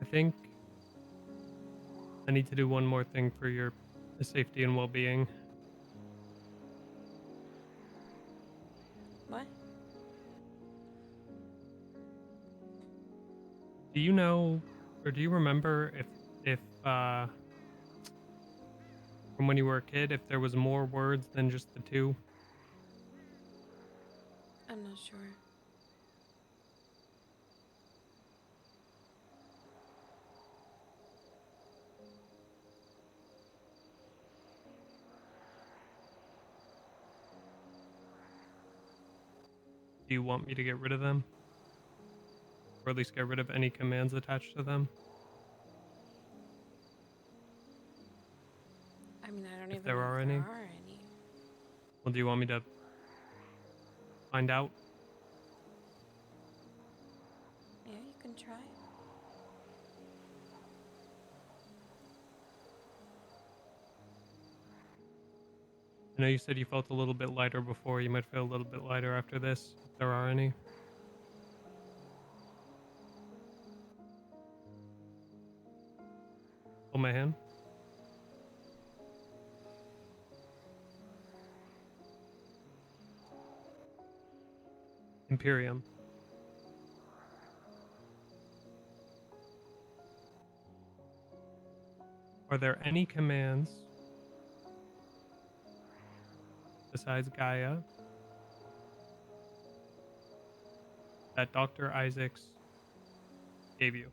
I think I need to do one more thing for your safety and well-being. What? Do you know, or do you remember if from when you were a kid, if there was more words than just the two? I'm not sure. Do you want me to get rid of them, or at least get rid of any commands attached to them, I mean, I don't if even there know are if there any? are any. Well, do you want me to find out? Yeah, you can try. I know you said you felt a little bit lighter before. You might feel a little bit lighter after this, if there are any. Hold my hand. Imperium. Are there any commands besides Gaia that Dr. Isaacs gave you?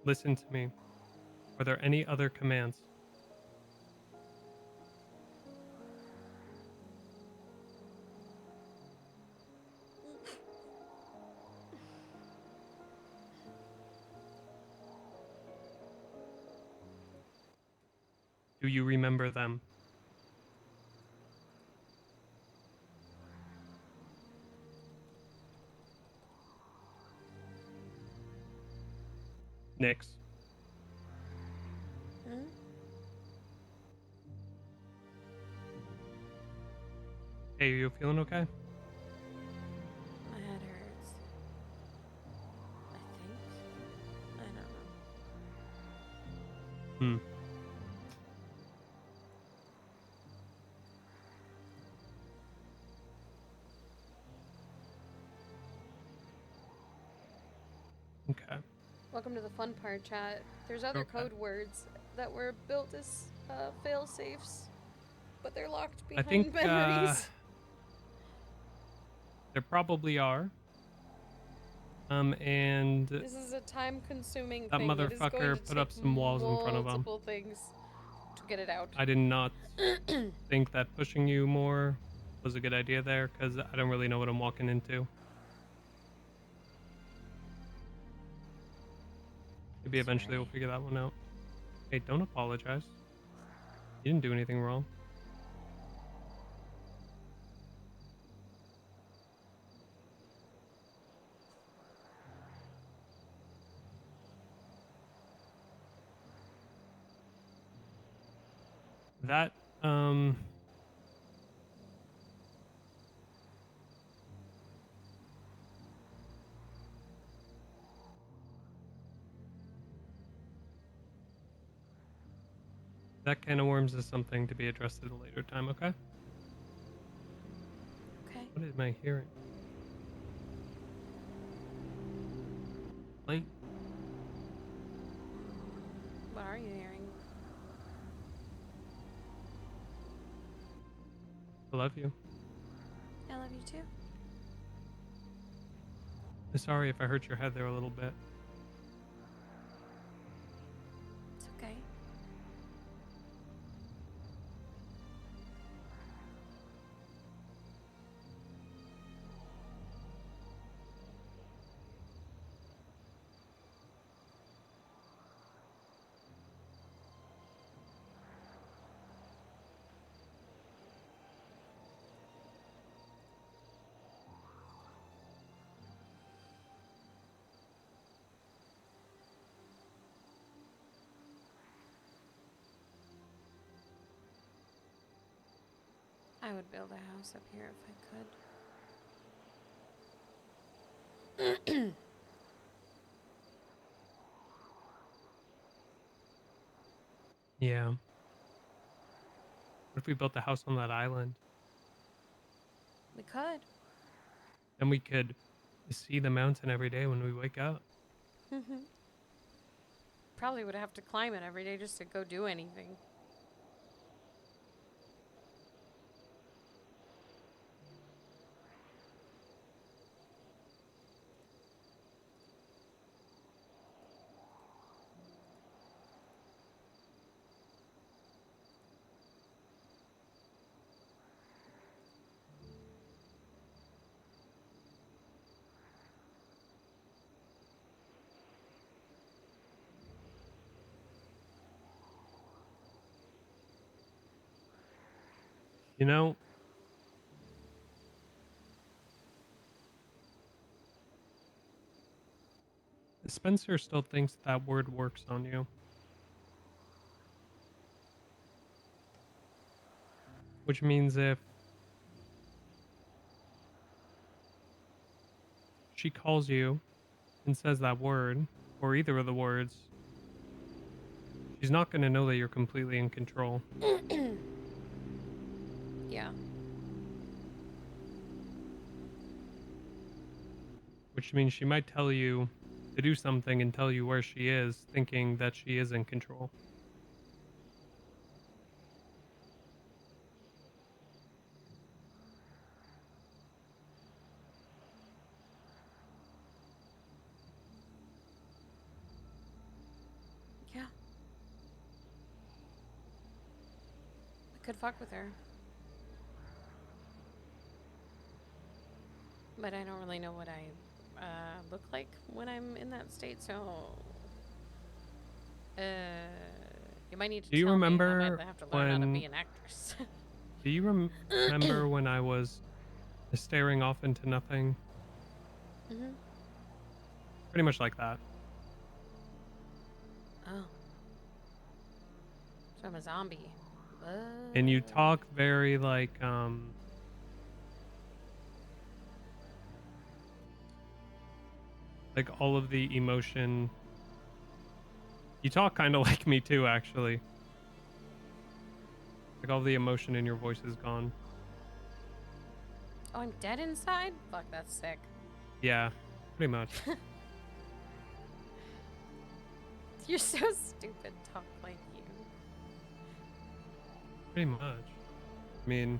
Listen to me. Are there any other commands? Do you remember them? Nyx. Hmm? Hey, are you feeling okay? My head hurts. I think. I don't know. Hmm. Okay. Welcome to the fun part, chat. There's other Okay. code words that were built as fail safes, but they're locked I think behind memories. there probably are. And This is a time-consuming that thing. It is going motherfucker to put up take some walls in front of him. multiple things to get it out. I did not think that pushing you more was a good idea there because I don't really know what I'm walking into. Maybe eventually we'll Sorry. figure that one out. Hey, don't apologize. You didn't do anything wrong. That um that can of worms is something to be addressed at a later time, okay? Okay. What am I hearing? Plane? What are you hearing? I love you. I love you too. I'm sorry if I hurt your head there a little bit. It's okay. I would build a house up here if I could. Yeah. What if we built a house on that island? We could. Then we could see the mountain every day when we wake up. Probably would have to climb it every day just to go do anything. You know, Spencer still thinks that word works on you, which means if she calls you and says that word, or either of the words, she's not going to know that you're completely in control, Yeah. which means she might tell you to do something and tell you where she is, thinking that she is in control. Yeah. I could fuck with her. But I don't really know what I look like when I'm in that state, so uh, you might need to Do you tell me. I might remember have to learn how to be when? an actress. Do you remember when I was staring off into nothing? Hmm. Pretty much like that. Oh, so I'm a zombie. And you But talk very like all of the emotion. You talk kind of like me too, actually. Like all the emotion in your voice is gone. oh, I'm dead inside. Fuck, that's sick. Yeah, pretty much. You're so stupid. Talk like you. Pretty much. I mean,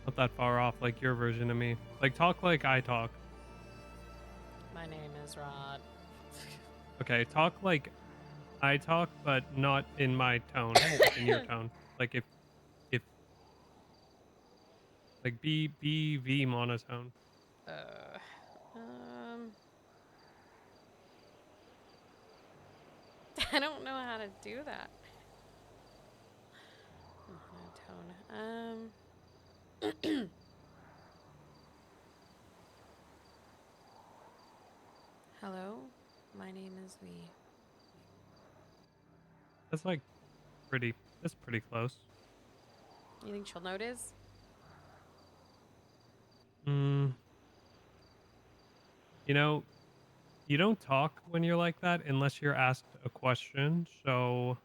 not that far off like your version of me. Like talk like I talk. My name is Rod. Okay, talk like I talk, but not in my tone, like in your tone. Like if like B V monotone. uh, um, I don't know how to do that. Monotone. Hello, my name is Lee. That's like pretty. That's pretty close. You think she'll notice? Mm, you know, you don't talk when you're like that unless you're asked a question. So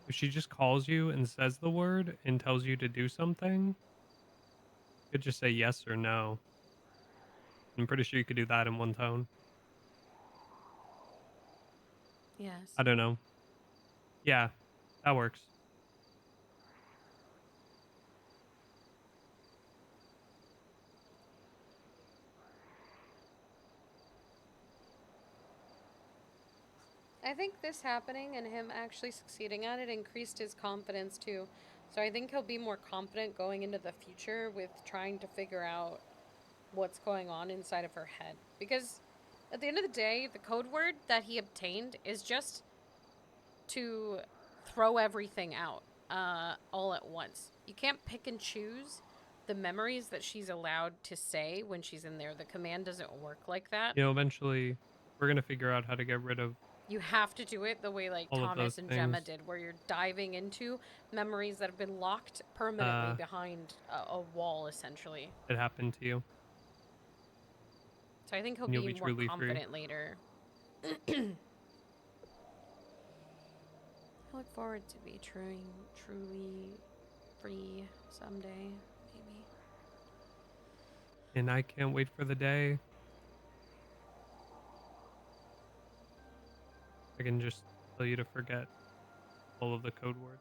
if she just calls you and says the word and tells you to do something, you could just say yes or no. I'm pretty sure you could do that in one tone. Yes. I don't know. Yeah, that works. I think this happening and him actually succeeding at it increased his confidence too. So I think he'll be more confident going into the future with trying to figure out what's going on inside of her head. Because at the end of the day, the code word that he obtained is just to throw everything out all at once. You can't pick and choose the memories that she's allowed to say when she's in there. The command doesn't work like that. Eventually we're gonna figure out how to get rid of You have to do it the way like all of Thomas those and Gemma things. did, where you're diving into memories that have been locked permanently Uh, behind a wall, essentially. it happened to you, So I think he'll and you'll be be more truly free. confident later. I look forward to be truly free someday, maybe. And I can't wait for the day I can just tell you to forget all of the code words.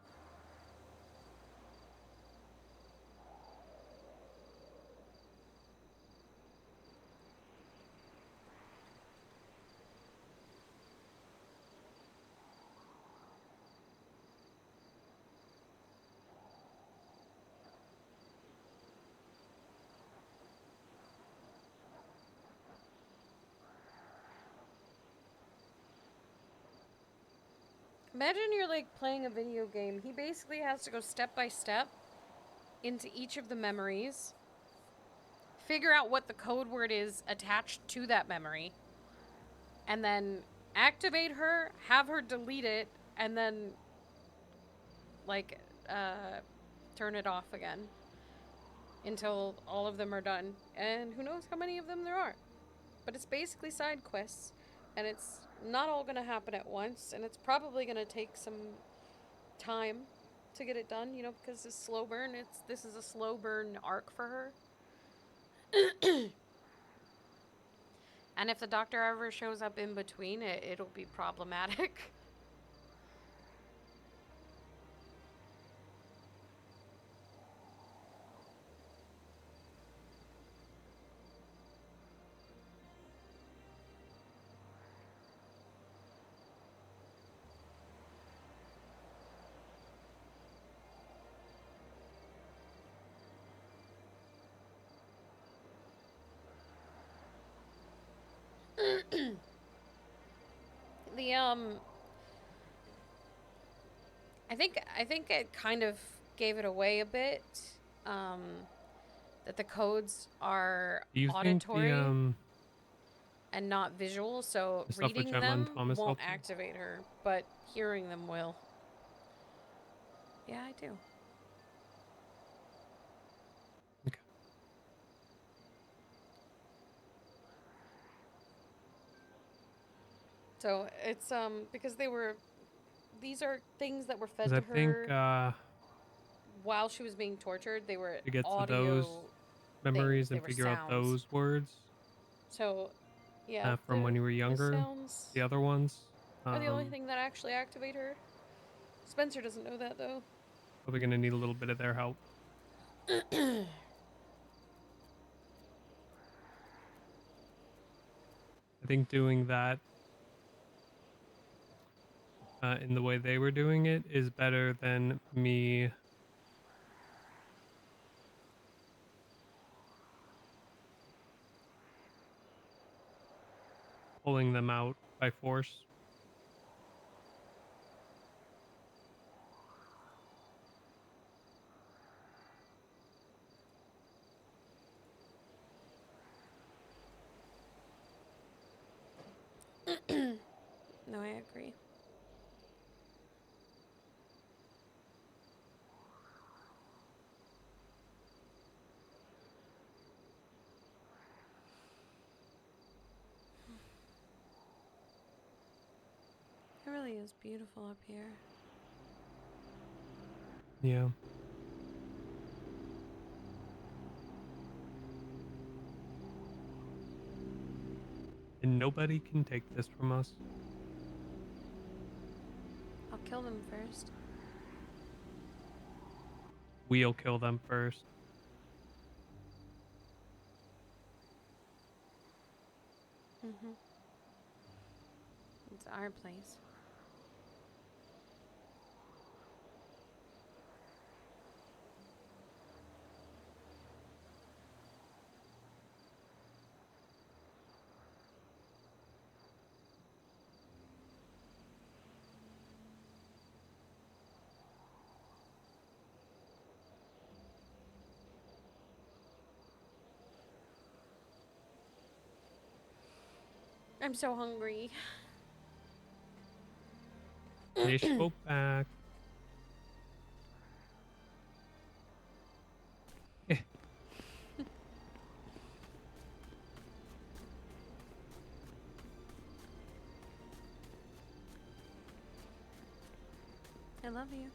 Imagine you're like playing a video game. He basically has to go step by step into each of the memories, figure out what the code word is attached to that memory, and then activate her, have her delete it, and then like turn it off again until all of them are done. And who knows how many of them there are. But it's basically side quests, and it's not all going to happen at once, and it's probably going to take some time to get it done, you know, because it's slow burn. This is a slow burn arc for her. And if the doctor ever shows up in between, it'll be problematic. The I think it kind of gave it away a bit. Um, that the codes are Do you think auditory and not visual, so the stuff with reading Gemma and them Thomas won't helped you? activate her, but hearing them will. Yeah, I do. Okay. So it's because these are things that were Because fed I to think her while she was being tortured. They were to get to those audio things, memories they and were figure out sounds. those words So yeah, from when you were the younger, sounds the other ones, are the only thing that actually activate her. Spencer doesn't know that though. probably going to need a little bit of their help. I think doing that in the way they were doing it is better than me pulling them out by force. No, I agree. It really is beautiful up here. Yeah. And nobody can take this from us. I'll kill them first. We'll kill them first. Mm-hmm. It's our place. I'm so hungry. They spoke back. Eh, I love you.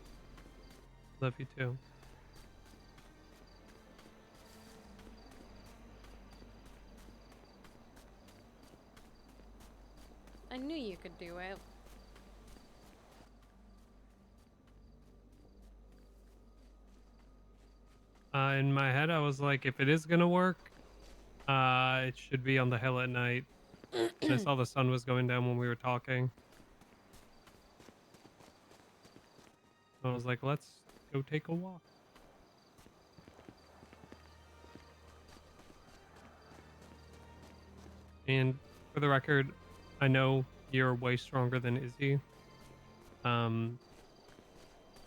love you too. I knew you could do it. In my head, I was like, if it is gonna work, it should be on the hill at night. And I saw the sun was going down when we were talking. I was like, let's go take a walk. And for the record, I know you're way stronger than Izzy. Um,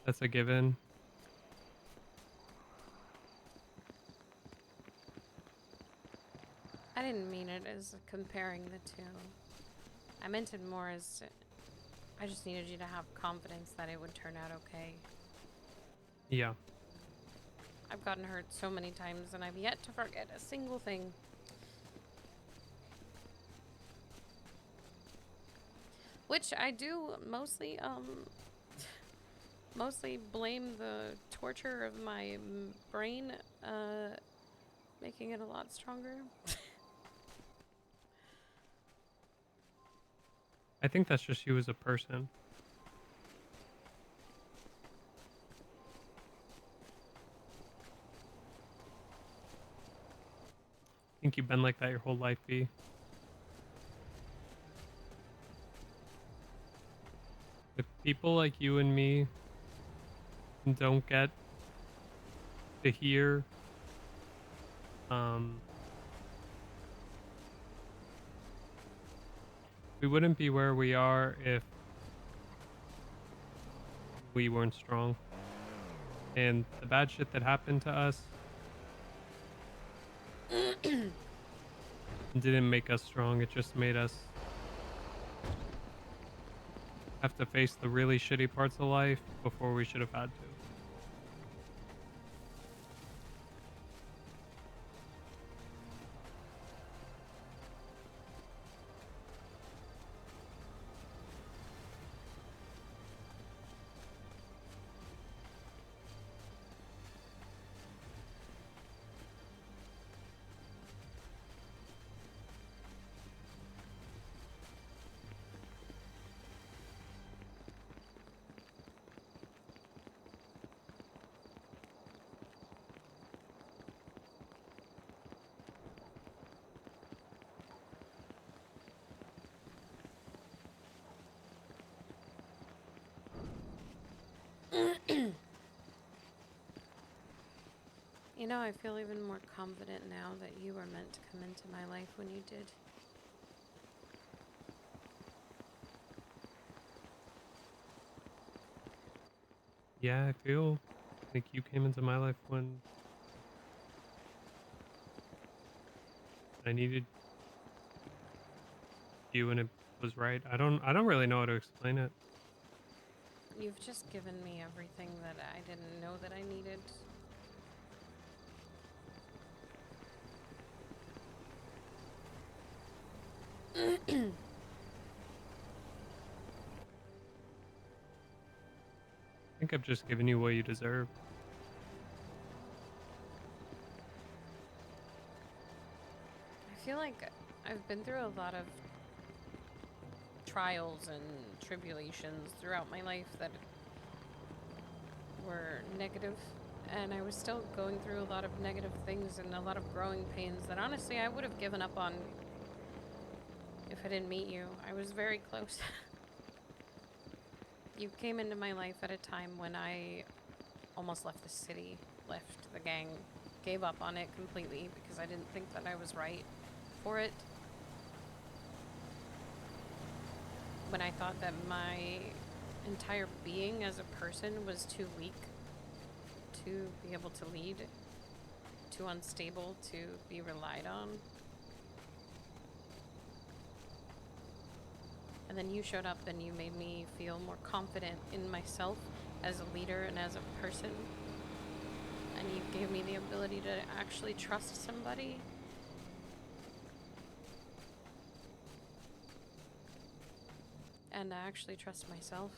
that's a given. I didn't mean it as comparing the two. I meant it more as I just needed you to have confidence that it would turn out okay. Yeah. I've gotten hurt so many times and I've yet to forget a single thing. Which I do mostly blame the torture of my brain, making it a lot stronger. I think that's just you as a person. I think you've been like that your whole life, B. If people like you and me don't get to hear, um, we wouldn't be where we are if we weren't strong. And the bad shit that happened to us didn't make us strong. It just made us have to face the really shitty parts of life before we should have had to. You know, I feel even more confident now that you were meant to come into my life when you did. Yeah, I feel like you came into my life when I needed you and it was right. I don't really know how to explain it. You've just given me everything that I didn't know that I needed. I think I've just given you what you deserve. I feel like I've been through a lot of trials and tribulations throughout my life that were negative, and I was still going through a lot of negative things and a lot of growing pains that honestly I would have given up on if I didn't meet you. I was very close. You came into my life at a time when I almost left the city, left the gang, gave up on it completely because I didn't think that I was right for it. When I thought that my entire being as a person was too weak to be able to lead, too unstable to be relied on. And then you showed up and you made me feel more confident in myself as a leader and as a person. And you gave me the ability to actually trust somebody. And I actually trust myself.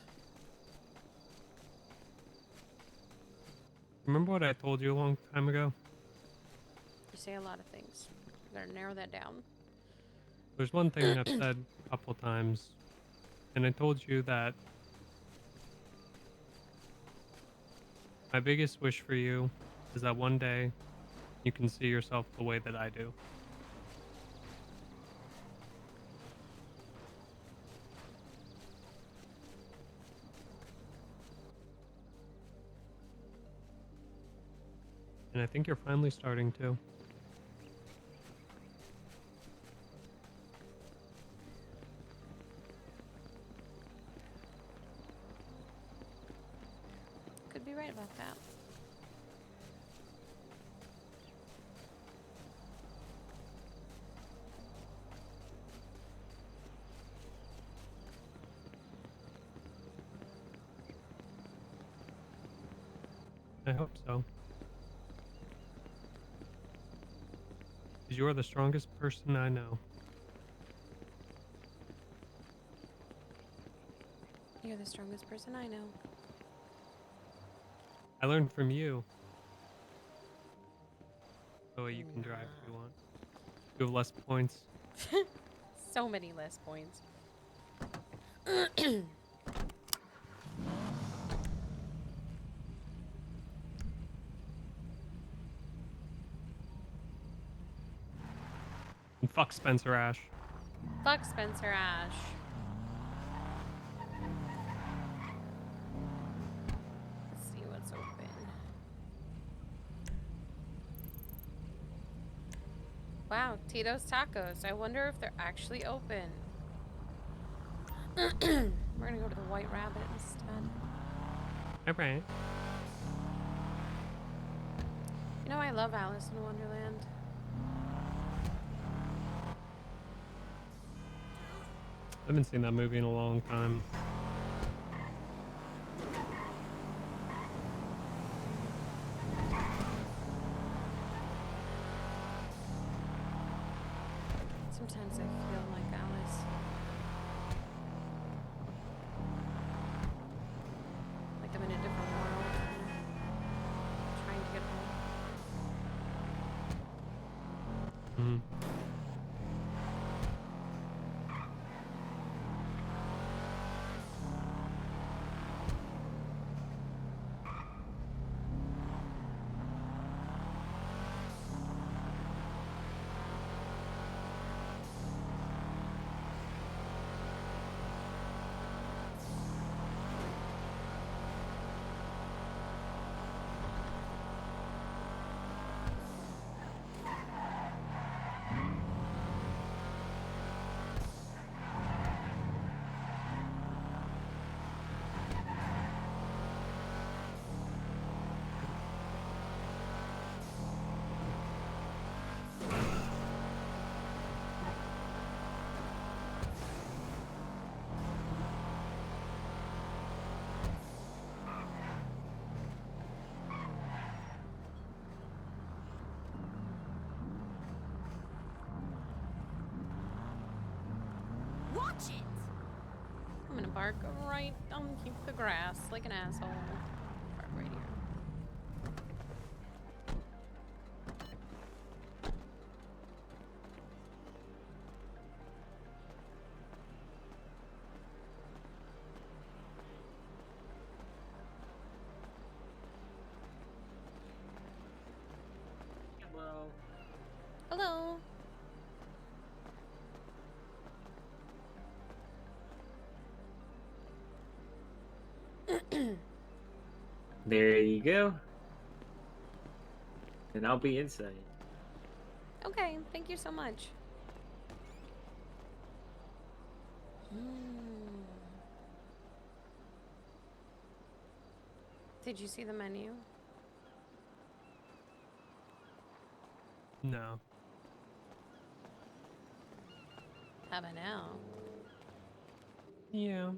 Remember what I told you a long time ago? You say a lot of things. I gotta narrow that down. There's one thing I've said a couple times, and I told you that my biggest wish for you is that one day you can see yourself the way that I do. And I think you're finally starting to. Could be right about that. I hope so. Because you're the strongest person I know. You're the strongest person I know. I learned from you the way you can drive if you want. You have less points. So many less points. And fuck Spencer Ash. Fuck Spencer Ash. Let's see what's open. Wow, Tito's Tacos. I wonder if they're actually open. We're gonna go to the White Rabbit instead. Alright. You know, I love Alice in Wonderland. I haven't seen that movie in a long time. Sometimes I feel like Alice. Like I'm in a different world. Trying to get home. Mhm. Watch it! I'm gonna bark right on the grass like an asshole. Bark right here. Well, Hello. there you go. And I'll be inside. Okay, thank you so much. Did you see the menu? No. How about now? Yeah.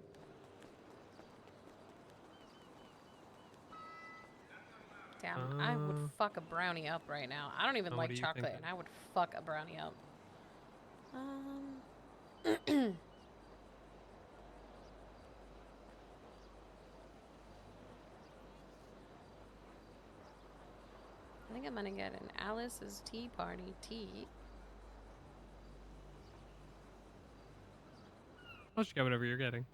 Damn, I would fuck a brownie up right now. I don't even What like are you chocolate, thinking? and I would fuck a brownie up. I think I'm gonna get an Alice's Tea Party tea. I'll just get whatever you're getting.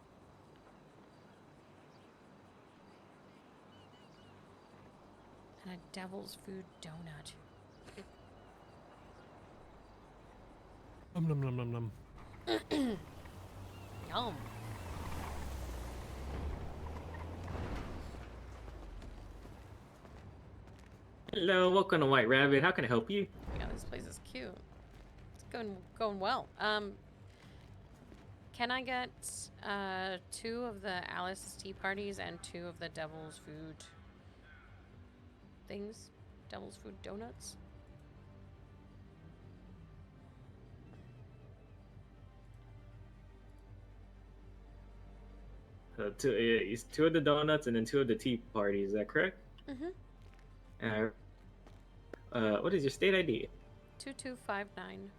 And a devil's food donut. Nom nom nom nom nom. Yum. Hello, welcome to White Rabbit. How can I help you? Yeah, this place is cute. It's going well. Can I get 2 of the Alice's Tea Parties and 2 of the devil's food things? Devil's food donuts? It's 2 of the donuts and then 2 of the tea parties. Is that correct? Mm-hmm. What is your state ID? 2259.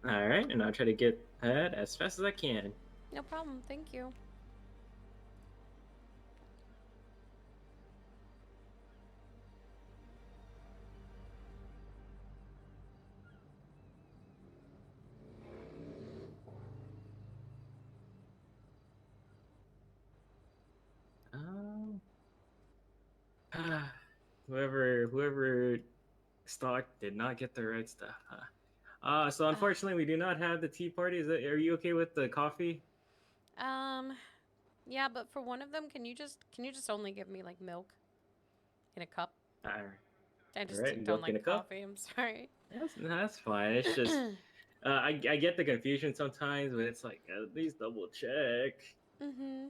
All right, and I'll try to get that as fast as I can. No problem. Thank you. Um, whoever stocked did not get the right stuff. So unfortunately, we do not have the tea party. Are you okay with the coffee? Yeah, but for one of them, can you just only give me like milk in a cup? All I just right, don't milk in a like cup. coffee. I'm sorry. That's fine. It's just I get the confusion sometimes, but it's like at least double check. Mm-hmm.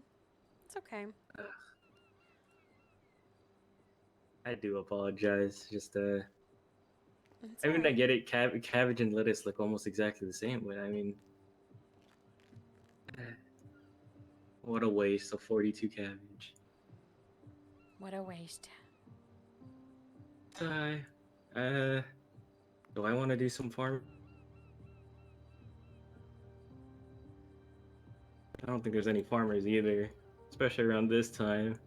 It's okay. Ugh, I do apologize. Just It's I mean I alright. get it. Cabbage and lettuce look almost exactly the same, but I mean, what a waste of 42 cabbage. What a waste. Sigh. Do I want to do some farm? I don't think there's any farmers either, especially around this time.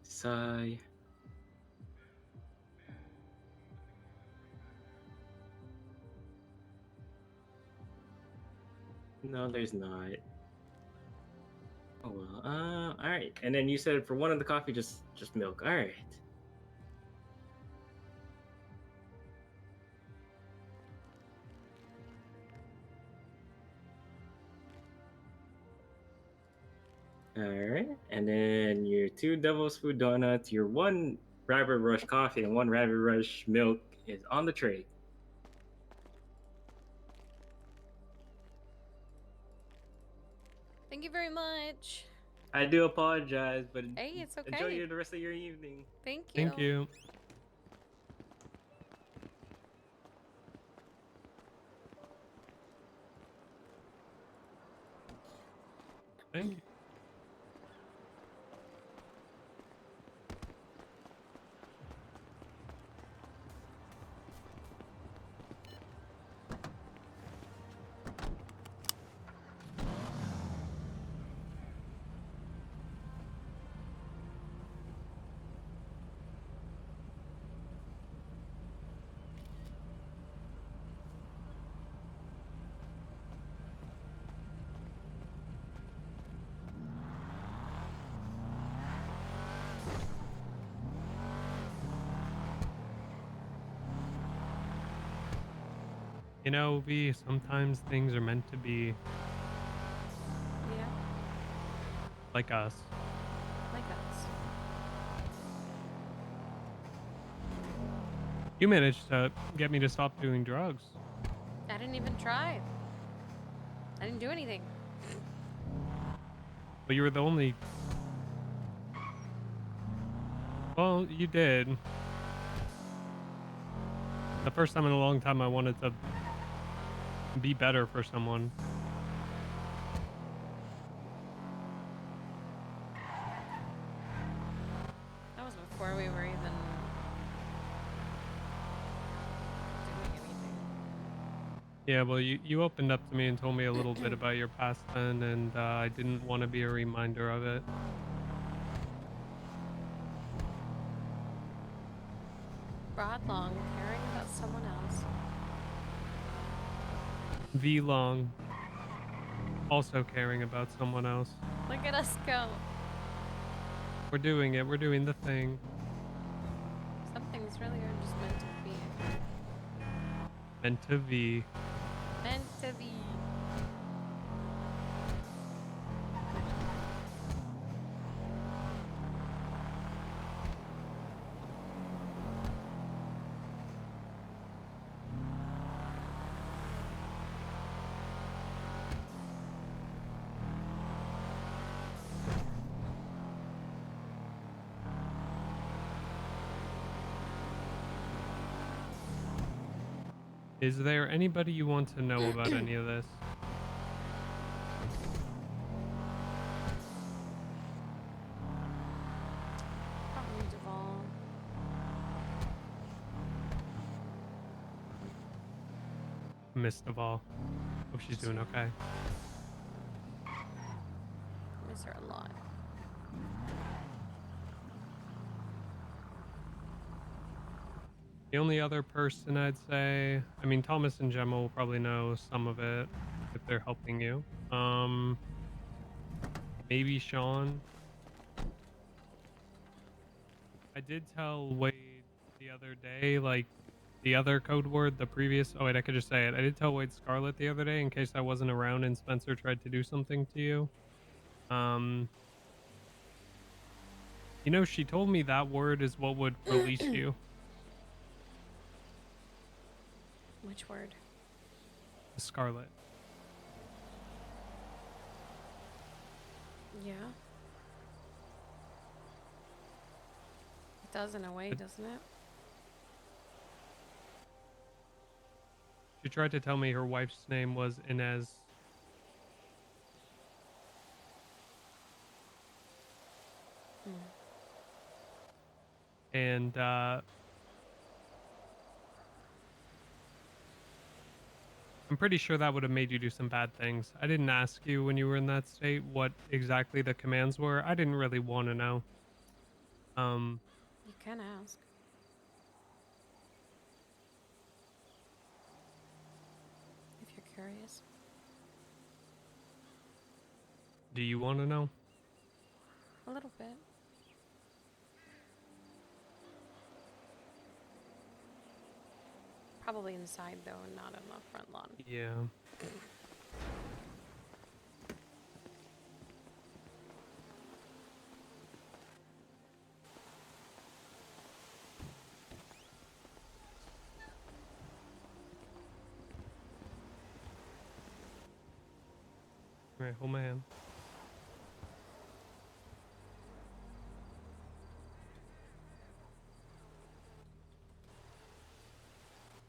Sigh. No, there's not. Oh well. All right. And then you said for one of the coffee, just milk. All right. All right. And then your 2 Devil's Food donuts, your 1 Rabbit Rush coffee, and 1 Rabbit Rush milk is on the tray. Thank you very much. I do apologize, but Hey, it's enjoy okay. the rest of your evening. Thank you. Thank you. Thank you. You know, V, sometimes things are meant to be Yeah, like us. like us. You managed to get me to stop doing drugs. I didn't even try. I didn't do anything. But you were the only Well, you did. The first time in a long time I wanted to be better for someone. That was before we were even doing anything. Yeah, well, you opened up to me and told me a little bit about your past then, and I didn't want to be a reminder of it. Broadlong, caring about someone else. V Long, also caring about someone else. Look at us go. We're doing it. We're doing the thing. Some things really are just meant to be. Meant to be. Meant to be. Is there anybody you want to know about any of this? Probably Duvall. Miss Naval. Hope she's doing okay. Miss her a lot. The only other person I'd say, I mean, Thomas and Gemma will probably know some of it if they're helping you. Maybe Sean. I did tell Wade the other day, like the other code word, the previous. Oh wait, I could just say it. I did tell Wade Scarlet the other day in case I wasn't around and Spencer tried to do something to you. You know, she told me that word is what would release you. Which word? Scarlet. Yeah. It does in a way, doesn't it? She tried to tell me her wife's name was Inez. And I'm pretty sure that would have made you do some bad things. I didn't ask you when you were in that state what exactly the commands were. I didn't really want to know. You can ask. If you're curious. Do you want to know? A little bit. Probably inside though, and not on the front lawn. Yeah. All right, hold my hand.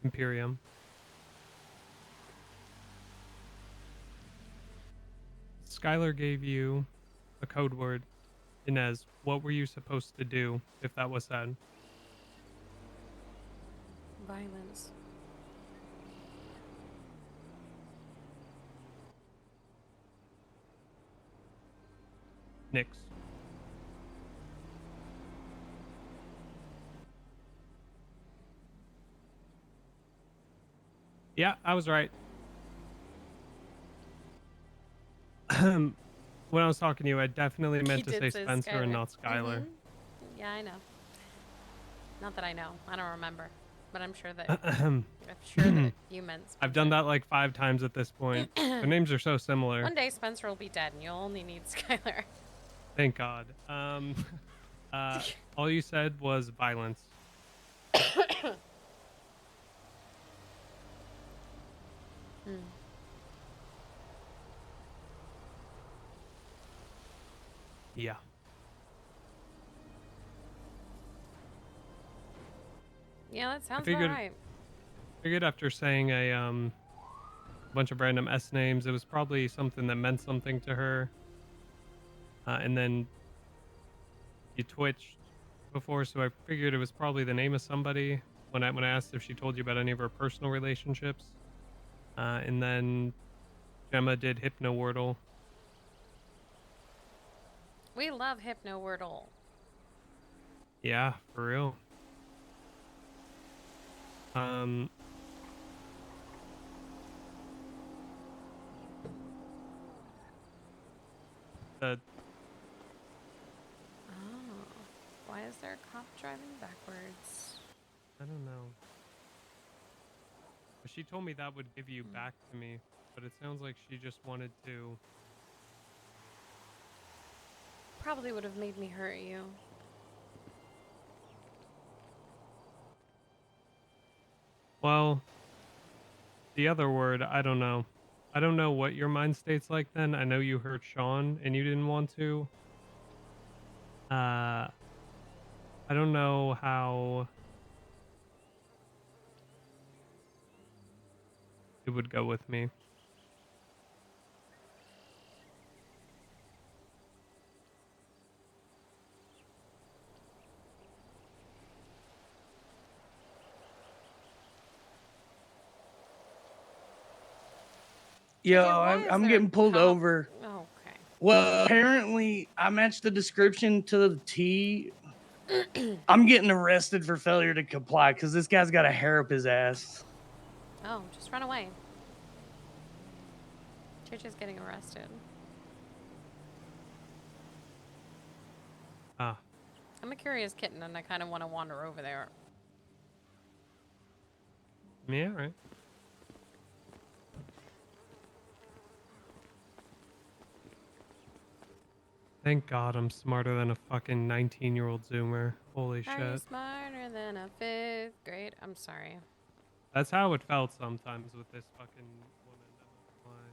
Imperium. Skylar gave you a code word. Inez, what were you supposed to do if that was said? Violence. Nyx. Yeah, I was right. When I was talking to you, I definitely meant to say Spencer and not Skylar. Yeah, I know. Not that I know. I don't remember. But I'm sure that you meant Spencer. I've done that like 5 times at this point. Their names are so similar. One day Spencer will be dead and you'll only need Skylar. Thank God. All you said was violence. Yeah. Yeah, that I sounds about right. figured after saying a bunch of random S names, it was probably something that meant something to her. And then you twitched before, so I figured it was probably the name of somebody when I asked if she told you about any of her personal relationships. And then Gemma did Hypno Wordle. We love Hypno Wordle. Yeah, for real. Um, the Oh. Why is there a cop driving backwards? I don't know. She told me that would give you back to me, but it sounds like she just wanted to. Probably would have made me hurt you. Well, the other word, I don't know. I don't know what your mind state's like then. I know you hurt Sean and you didn't want to. I don't know how it would go with me. Yo, JJ, why is I'm there getting a pulled cop? over. Oh, okay. Well, apparently I matched the description to the T. I'm getting arrested for failure to comply because this guy's got a hair up his ass. Oh, just run away. JJ's getting arrested. Ah, I'm a curious kitten and I kind of want to wander over there. yeah, right. Thank God I'm smarter than a fucking 19-year-old Zoomer. Holy Are you shit. smarter than a 5th grade? I'm sorry. That's how it felt sometimes with this fucking woman. I'm not gonna lie.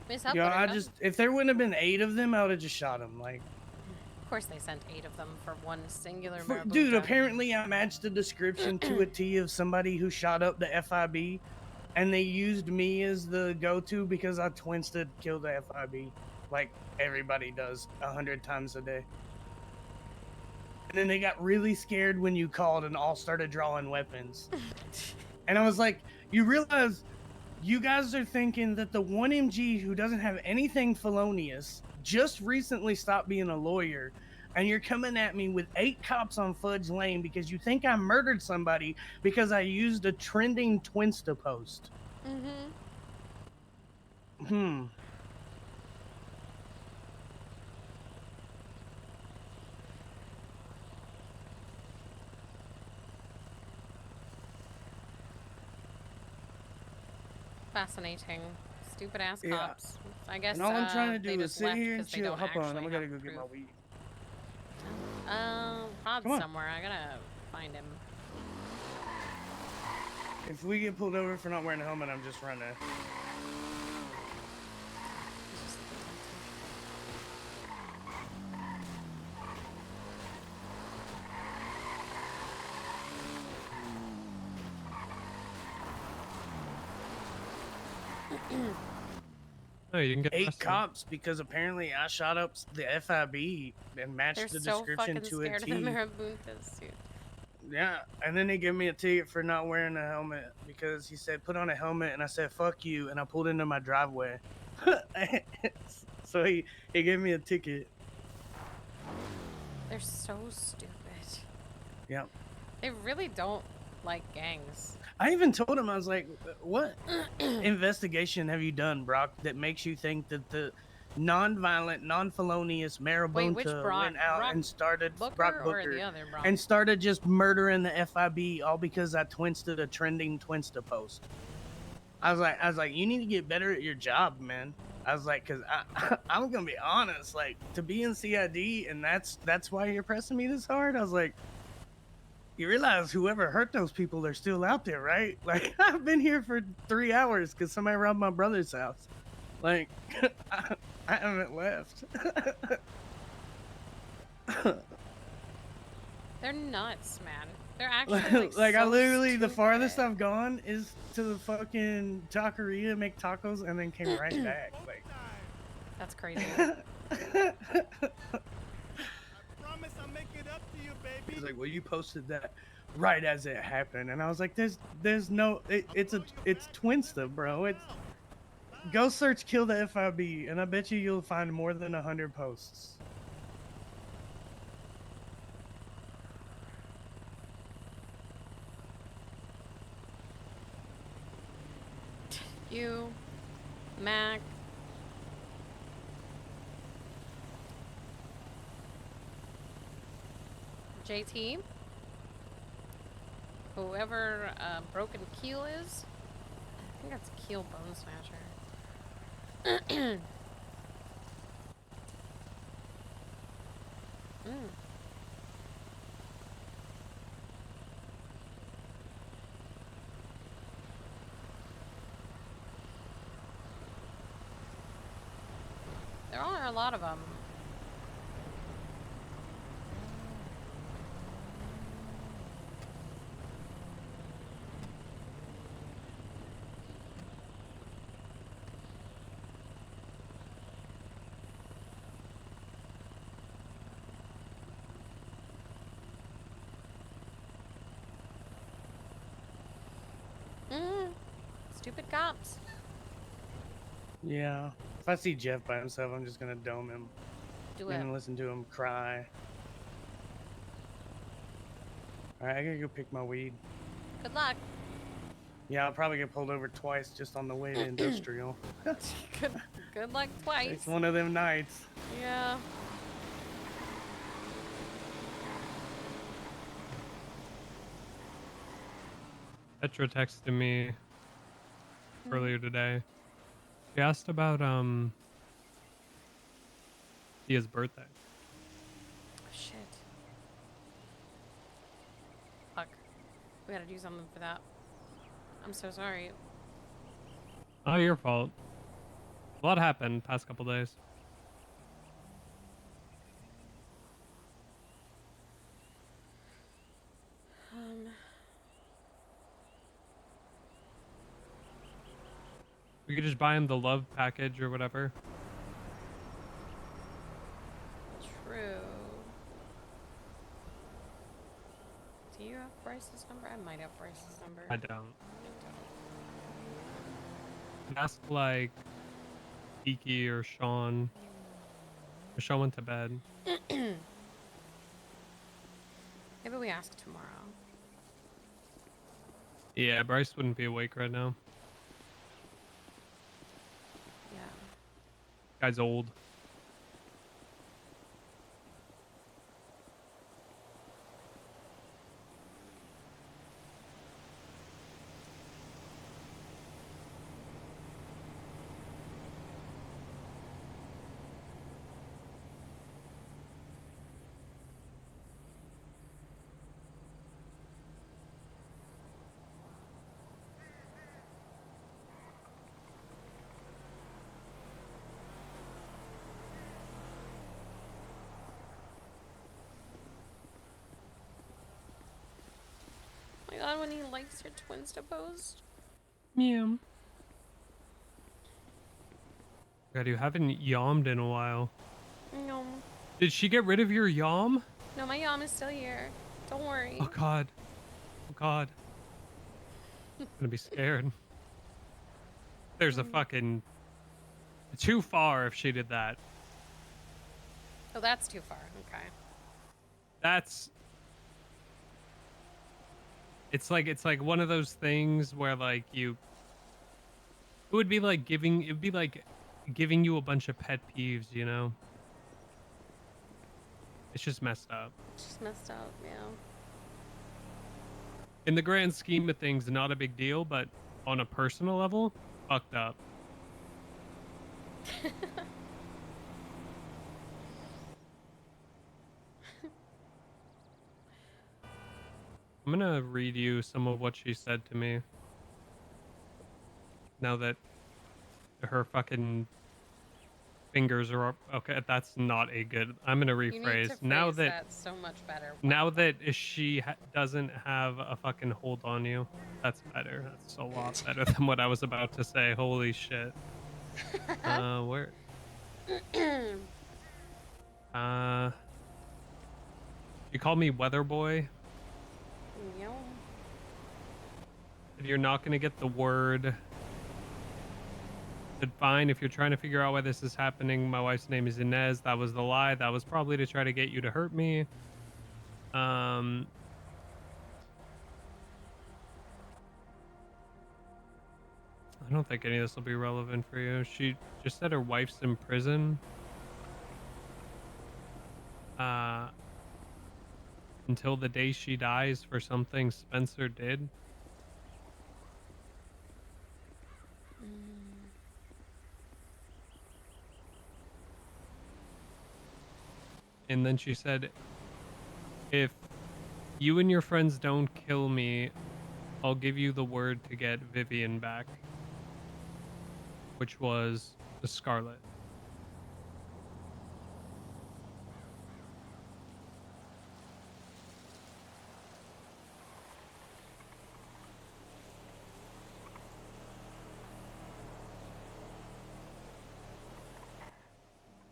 Miss Up, Yo, Buttercup. if there wouldn't have been 8 of them, I would have just shot him. Like, Of course they sent 8 of them for one singular dude, Marabuja. apparently I matched the description to a T of somebody who shot up the FIB, and they used me as the go-to because I twinsted kill the FIB, like everybody does 100 times a day. And then they got really scared when you called and all started drawing weapons. And I was like, you realize you guys are thinking that the 1MG who doesn't have anything felonious just recently stopped being a lawyer, and you're coming at me with 8 cops on Fudge Lane because you think I murdered somebody because I used a trending Twinsta post. Mm-hmm. Fascinating. Stupid ass Yeah. cops. I guess And all I'm trying to they do is just sit left here and because they chill. don't Hop on, actually I'm gonna have go get my proof. weed. Rod's Come on. somewhere. I gotta find him. If we get pulled over for not wearing a helmet, I'm just running. No, you didn't get 8 arrested. cops because apparently I shot up the FIB and matched They're the so description fucking to a scared of the T. Marabuntas, dude. Yeah, and then they gave me a ticket for not wearing a helmet because he said put on a helmet, and I said fuck you, and I pulled into my driveway. So he gave me a ticket. They're so stupid. Yeah. They really don't like gangs. I even told him, I was like, what investigation have you done, Brock, that makes you think that the non-violent, non-felonious Wait, which Marabunta Brock? went out Brock and started Booker Brock or the Booker other Brock? and started just murdering the FIB all because I twinsted a trending Twinsta post? I was like, you need to get better at your job, man. I was like, cause I'm gonna be honest, like to be in CID, and that's why you're pressing me this hard. I was like, you realize whoever hurt those people are still out there, right? Like I've been here for 3 hours because somebody robbed my brother's house. Like I haven't left. They're nuts, man. They're actually Like I so literally the stupid. farthest I've gone is to the fucking taqueria, make tacos, and then came right back. Like That's crazy. Promise I'll make it up to you, baby. he's like, well, you posted that right as it happened, and I was like, there's no, it's Twinsta, bro. It's go search kill the FIB, and I bet you'll find more than 100 posts. You, Mac. JT. Whoever Broken Keel is. I think that's Keel Bone Snatcher. Mm. There are a lot of them. Stupid cops. Yeah. If I see Jeff by himself, I'm just gonna dome him Do it. and listen to him cry. All right, I gotta go pick my weed. Good luck. Yeah, I'll probably get pulled over twice just on the way to industrial. Good luck twice. It's one of them nights. Yeah. Petra texted me earlier today. She asked about Tia's birthday. Shit. Fuck. We gotta do something for that. I'm so sorry. Not your fault. A lot happened past couple days. We could just buy him the love package or whatever. True. Do you have Bryce's number? I might have Bryce's number. I don't. Ask like Iki or Sean. Or Sean went to bed. Maybe we ask tomorrow. Yeah, Bryce wouldn't be awake right now. Yeah. Guy's old. Oh my god, when he likes your Twinsta post. Yeah. God, you haven't yawmed in a while. No. Did she get rid of your yawm? No, my yam is still here. Don't worry. Oh God. Oh God. I'm gonna be scared. There's a fucking too far if she did that. Oh, that's too far. Okay. That's it's like one of those things where like it would be like giving you a bunch of pet peeves, you know? It's just messed up. Just messed up, yeah. In the grand scheme of things, not a big deal, but on a personal level, fucked up. I'm gonna read you some of what she said to me. Now that her fucking fingers are up. Okay, that's not a good. I'm gonna You need to rephrase. Now phrase that that so much better. now that she doesn't have a fucking hold on you, that's better. That's a lot better than what I was about to say. Holy shit. Where? You call me Weather Boy. Yum. If you're not gonna get the word, then fine. If you're trying to figure out why this is happening, my wife's name is Inez. That was the lie. That was probably to try to get you to hurt me. I don't think any of this will be relevant for you. She just said her wife's in prison. Until the day she dies for something Spencer did. And then she said, if you and your friends don't kill me, I'll give you the word to get Vivian back. Which was the Scarlet.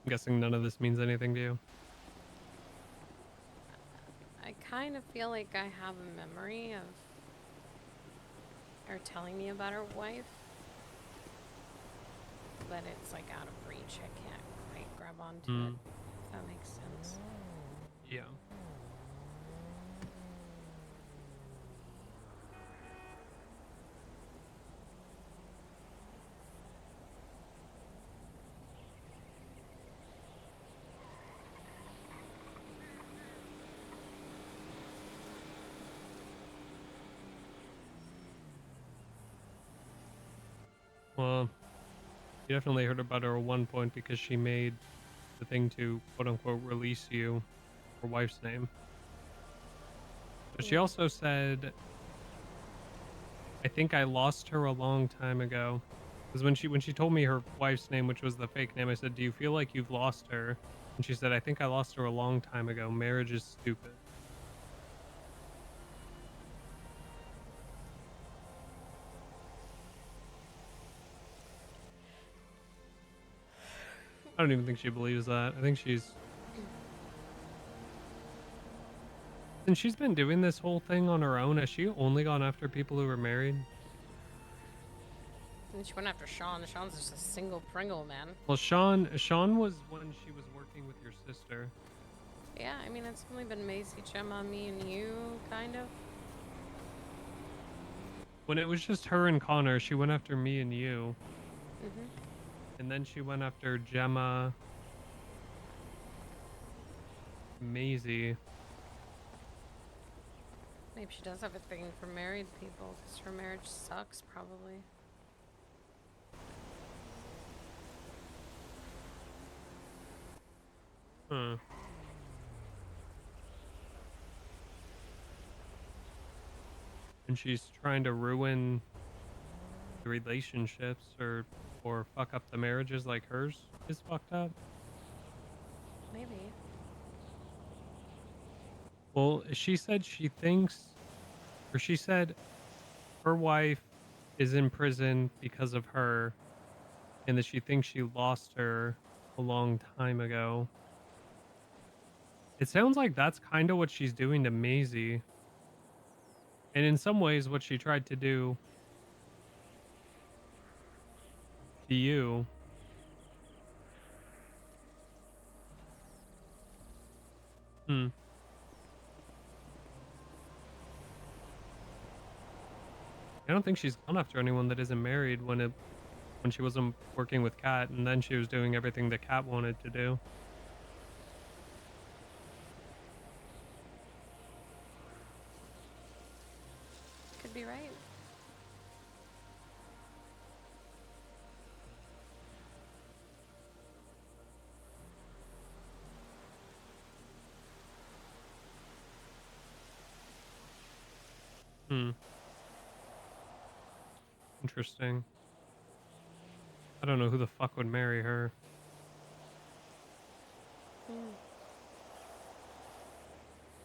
I'm guessing none of this means anything to you. I kind of feel like I have a memory of her telling me about her wife. But it's like out of reach. I can't quite grab onto it. If that makes sense. Yeah. Well, you definitely heard about her at one point because she made the thing to quote unquote release you, her wife's name. But she also said, I think I lost her a long time ago. Because when she told me her wife's name, which was the fake name, I said, do you feel like you've lost her? And she said, I think I lost her a long time ago. Marriage is stupid. I don't even think she believes that. I think since she's been doing this whole thing on her own, has she only gone after people who are married? And she went after Sean. Sean's just a single Pringle, man. Well, Sean was when she was working with your sister. Yeah, I mean, it's only been Macy, Gemma, me, and you, kind of. When it was just her and Connor, she went after me and you. Mm-hmm. And then she went after Gemma, Maisie. Maybe she does have a thing for married people, because her marriage sucks, probably. Huh. And she's trying to ruin the relationships or fuck up the marriages like hers is fucked up. Maybe. Well, she said she said her wife is in prison because of her, and that she thinks she lost her a long time ago. It sounds like that's kind of what she's doing to Maisie. And in some ways, what she tried to do to you. Hmm. I don't think she's gone after anyone that isn't married when she wasn't working with Kat, and then she was doing everything that Kat wanted to do. Could be right. Hmm. Interesting. I don't know who the fuck would marry her.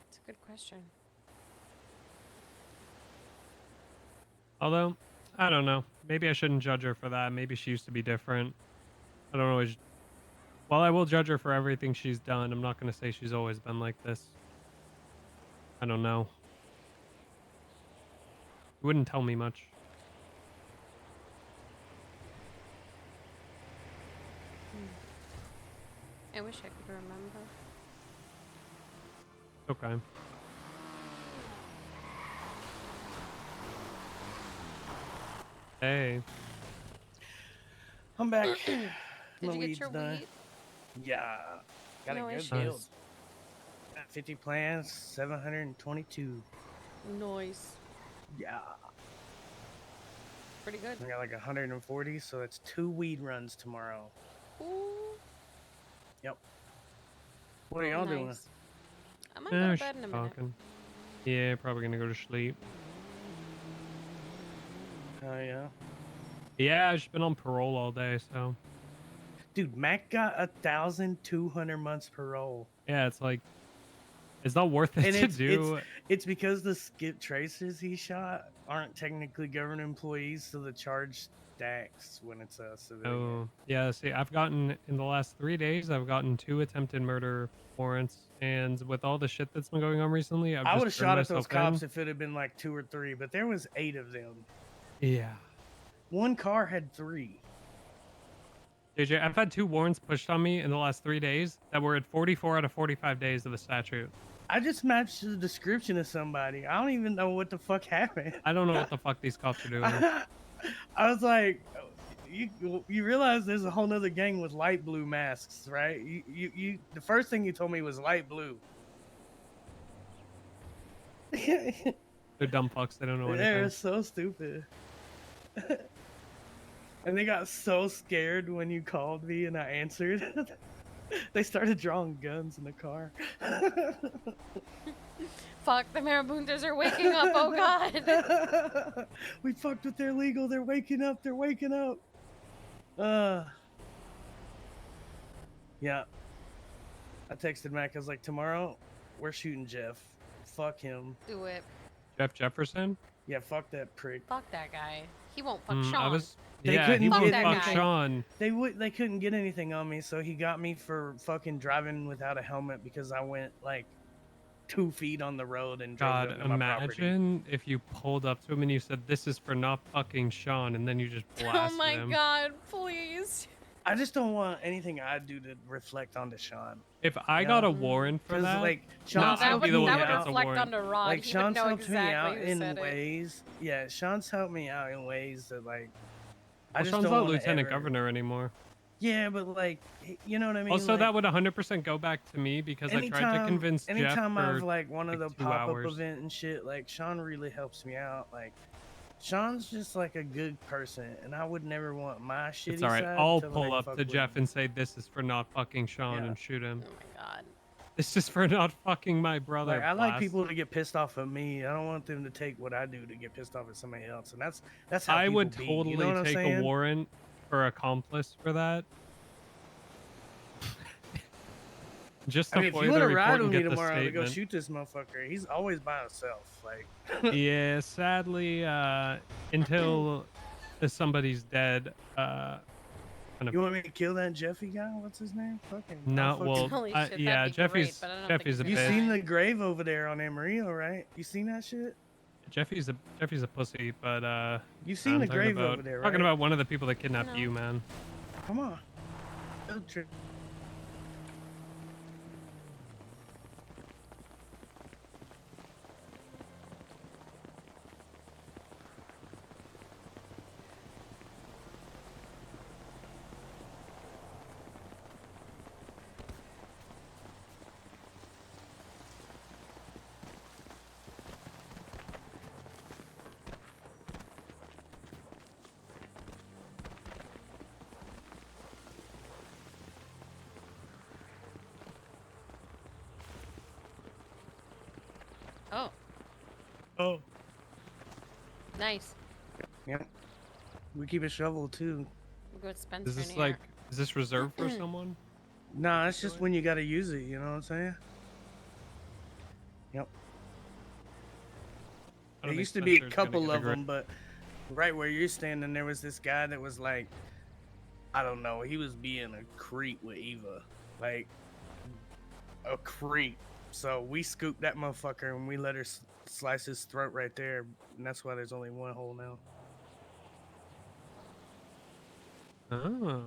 It's a good question. Although, I don't know. Maybe I shouldn't judge her for that. Maybe she used to be different. I don't always. While I will judge her for everything she's done, I'm not going to say she's always been like this. I don't know. It wouldn't tell me much. I wish I could remember. Okay. Hey. I'm back. Did My you weed's get your done. weed? Yeah. Got a No good issues. deal. Nice. Got 50 plans, 722. Nice. Yeah. Pretty good. I got like 140, so it's 2 weed runs tomorrow. Ooh. Yep. What are y'all doing? Nice. I might go to she's bed in a minute. talking. Yeah, probably going to go to sleep. Oh, yeah. Yeah, she's been on parole all day, so. Dude, Mac got 1,200 months parole. Yeah, it's like. It's not worth it And to do. it's because the skip tracers he shot aren't technically government employees, so the charge stacks when it's a civilian. Oh, yeah. See, I've gotten in the last 3 days, I've gotten 2 attempted murder warrants, and with all the shit that's been going on recently, I've I would have just shot turned at those myself cops in. if it had been like 2 or 3, but there was 8 of them. Yeah. One car had 3. JJ, I've had 2 warrants pushed on me in the last 3 days that were at 44 out of 45 days of the statute. I just matched the description of somebody. I don't even know what the fuck happened. I don't know what the fuck these cops are doing. I was like, you realize there's a whole nother gang with light blue masks, right? You the first thing you told me was light blue. They're dumb fucks. They don't know They're anything. so stupid. And they got so scared when you called me and I answered. They started drawing guns in the car. Fuck, the Marabuntas are waking up. Oh god. We fucked with their legal. They're waking up. They're waking up. Yeah. I texted Mac. I was like, tomorrow we're shooting Jeff. Fuck him. Do it. Jeff Jefferson? Yeah, fuck that prick. Fuck that guy. He won't fuck Sean. I was. They Yeah, couldn't he get won't that fuck guy. Sean. They couldn't get anything on me, so he got me for fucking driving without a helmet because I went like 2 feet on the road and drove God, into my property. imagine if you pulled up to him and you said, "This is for not fucking Sean," and then you just Oh blasted my him. god, please. I just don't want anything I do to reflect onto Sean. If I Yeah. got a warrant for 'Cause, that, like, no, Sean's I'll helped be me the one that that would gets a reflect warrant. onto Rod. Like, He Sean's would know helped me out exactly who in said it. ways. Yeah, Sean's helped me out in ways that, like, I Well, just Sean's don't not wanna lieutenant ever- governor anymore. Yeah, but, like, you know what I mean? Also, like, that would 100% go back to me because I tried to convince Jeff anytime for I've, like, one of like the 2 pop-up hours. event and shit, like, Sean really helps me out. Like, Sean's just, like, a good person, and I would never want my shitty It's all right. side I'll to, pull like, up fuck to with Jeff him. and say, "This is for not fucking Sean," Yeah. and shoot him. Oh my god. This is for not fucking my brother. Like, I like blast. people to get pissed off at me. I don't want them to take what I do to get pissed off at somebody else, and that's how I people would be, totally you know what I'm take a saying? warrant for accomplice for that. Just to I mean, if FOIA you the want to report ride and with me get the tomorrow to go statement. shoot this motherfucker, he's always by himself. Like, Yeah, sadly, until somebody's dead, kind of. You want me to kill that Jeffy guy? What's his name? Fucking. No, fucking- well, Holy shit, that'd yeah, be Jeffy's great, but I don't Jeffy's a think You he's bitch. gonna seen die. the grave over there on Amarillo, right? You seen that shit? Jeffy's a pussy, but You seen I'm the talking grave about over there, talking right? about one of the people that kidnapped No. you, man. Come on. Field trip. Oh, Oh. nice. Yep. We keep a shovel too. We'll go with Spencer Is in this here. like is this reserved for someone? Nah, it's just when you gotta use it, you know what I'm saying? Yep. I There don't used think to be a Spencer's gonna couple get a of grade. them, but right where you're standing, there was this guy that was like, I don't know, he was being a creep with Eva. Like, a creep. So we scooped that motherfucker and we let her slice his throat right there. And that's why there's only one hole now. Oh,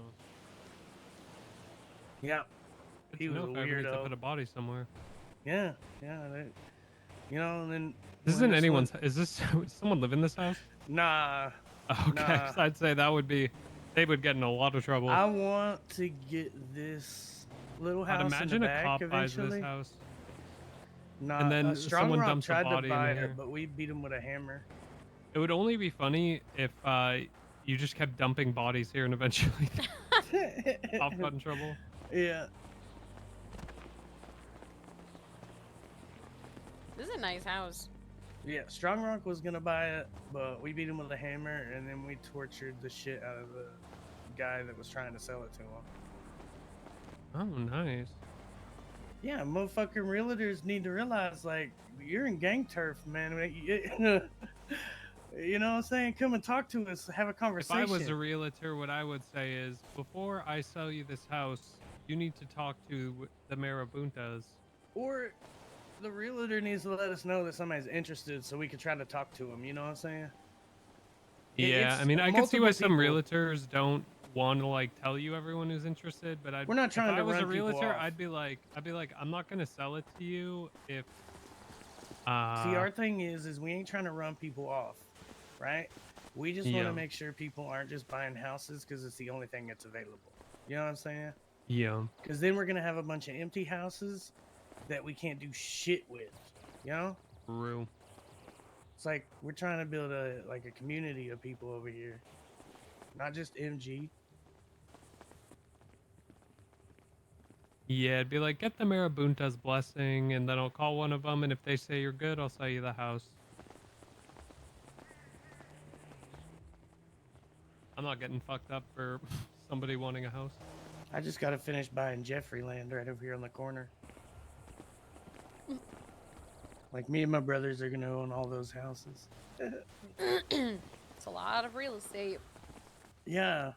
Yeah. good He to was know a if I ever need to weirdo. put a body somewhere. Yeah. Yeah. You know, and then. This when isn't this anyone's. one- Is this does someone live in this house? Nah. Okay, Nah. 'cause I'd say that would be. They would get in a lot of trouble. I want to get this little I'd house imagine in the a back cop buys eventually. this house. Nah, and then Strong someone Rock dumps a tried to body in buy here. it, but we beat him with a hammer. It would only be funny if you just kept dumping bodies here and eventually cop got in trouble. Yeah. This is a nice house. Yeah, Strong Rock was gonna buy it, but we beat him with a hammer, and then we tortured the shit out of the guy that was trying to sell it to him. Oh, nice. Yeah, motherfucking realtors need to realize, like, you're in gang turf, man. You know what I'm saying? Come and talk to us, have a If conversation. I was a realtor, what I would say is, before I sell you this house, you need to talk to the Marabuntas. Or the realtor needs to let us know that somebody's interested so we can try to talk to them. You know what I'm saying? Yeah, It's I mean, I could see why multiple some people. realtors don't want to like tell you everyone who's interested, but We're not trying if to I was a run people realtor, off. I'd be like, I'm not gonna sell it to you if. See, our thing is we ain't trying to run people off, right? We just want Yeah. to make sure people aren't just buying houses because it's the only thing that's available. You know what I'm saying? Yeah. Because then we're gonna have a bunch of empty houses that we can't do shit with. You know? True. It's like we're trying to build a community of people over here, not just MG. Yeah, it'd be like, get the Marabunta's blessing, and then I'll call one of them, and if they say you're good, I'll sell you the house. I'm not getting fucked up for somebody wanting a house. I just gotta finish buying Jeffrey land right over here on the corner. Like me and my brothers are gonna own all those houses. It's a lot of real estate. Yeah,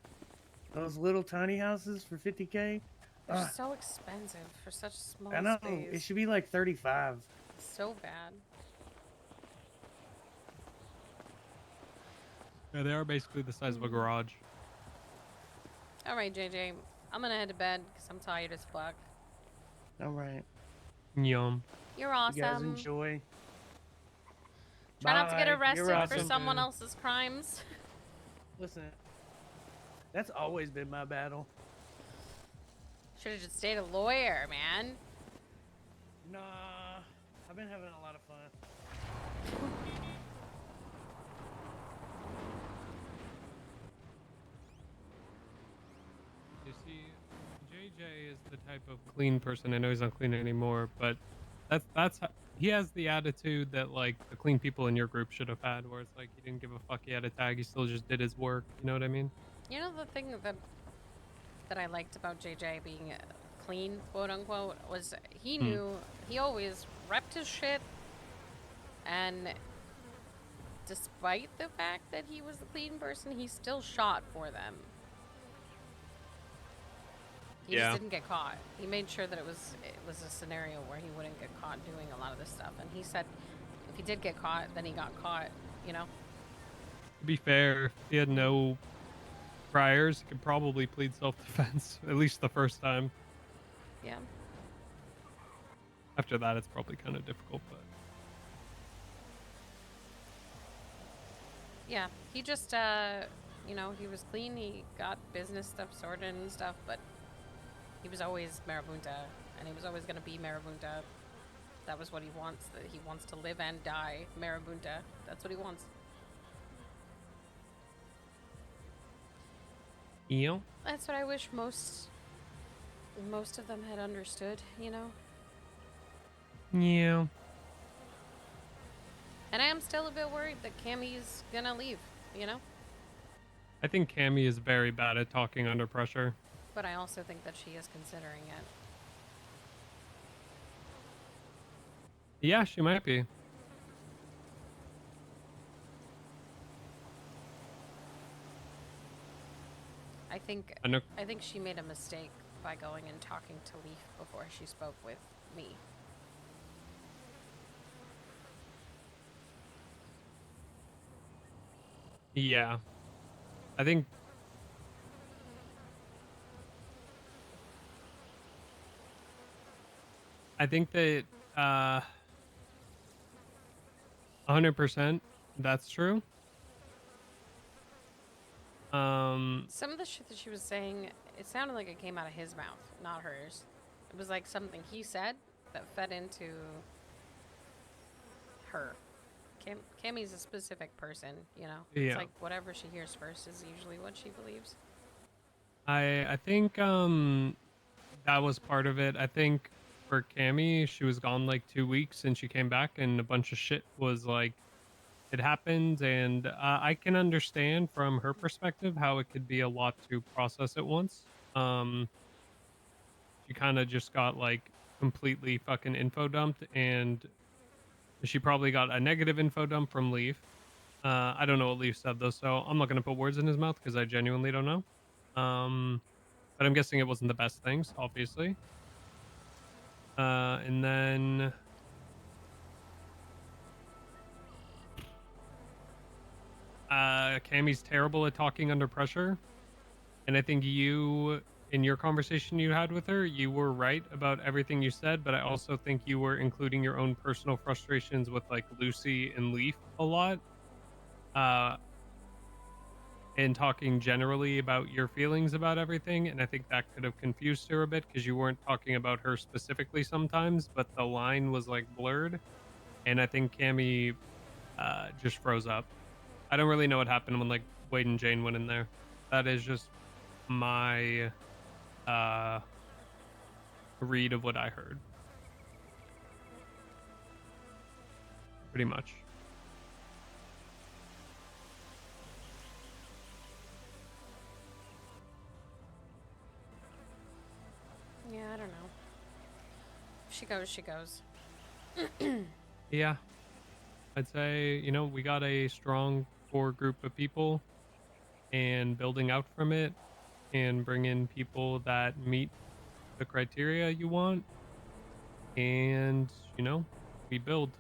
those little tiny houses for 50K. They're Ah, so expensive for such small I know space. it should be like 35. So bad. Yeah, they are basically the size of a garage. All right, JJ. I'm gonna head to bed because I'm tired as fuck. All right, Yum. You're you guys awesome. enjoy. Try not to get Bye. You're arrested for awesome. someone Yeah. else's crimes. Listen, that's always been my battle. Should have just stayed a lawyer, man. Nah, I've been having a lot of fun. You see, JJ is the type of clean person. I know he's not clean anymore, but that's how, he has the attitude that like the clean people in your group should have had, where it's like he didn't give a fuck. He had a tag. He still just did his work. You know what I mean? You know the thing that I liked about JJ being clean, quote unquote, was he knew he always repped his shit, and despite the fact that he was the clean person, he still shot for them. He just Yeah. didn't get caught. He made sure that it was a scenario where he wouldn't get caught doing a lot of this stuff. And he said if he did get caught, then he got caught, you know? To be fair, if he had no priors, he could probably plead self-defense, at least the first time. Yeah. After that, it's probably kind of difficult, but Yeah. He just you know, he was clean, he got business stuff sorted and stuff, but he was always Marabunta, and he was always gonna be Marabunta. That was what he wants. That he wants to live and die Marabunta. That's what he wants. you know, That's what I wish most of them had understood, you know? yeah. And I am still a bit worried that Cammy's gonna leave, you know? I think Cammy is very bad at talking under pressure. But I also think that she is considering it. Yeah, she might be. I know. I think she made a mistake by going and talking to Leaf before she spoke with me. Yeah, I think. I think that 100% that's true. Some of the shit that she was saying, it sounded like it came out of his mouth, not hers. It was like something he said that fed into her. Cammy's a specific person, you know? It's Yeah. like whatever she hears first is usually what she believes. I think that was part of it. I think for Cammy, she was gone like 2 weeks and she came back and a bunch of shit was like it happened, and I can understand from her perspective how it could be a lot to process at once. She kind of just got like completely fucking info dumped, and she probably got a negative info dump from Leaf. I don't know what Leaf said though, so I'm not gonna put words in his mouth because I genuinely don't know. But I'm guessing it wasn't the best things, obviously. And then Cammy's terrible at talking under pressure. And I think you, in your conversation you had with her, you were right about everything you said, but I also think you were including your own personal frustrations with like Lucy and Leaf a lot. Uh, and talking generally about your feelings about everything. And I think that could have confused her a bit because you weren't talking about her specifically sometimes, but the line was like blurred. And I think Cammy just froze up. I don't really know what happened when like Wade and Jane went in there. That is just my uh read of what I heard. Pretty much. Yeah, I don't know. If she goes, she goes. Yeah. I'd say, you know, we got a strong core group of people and building out from it and bring in people that meet the criteria you want and, you know, we build.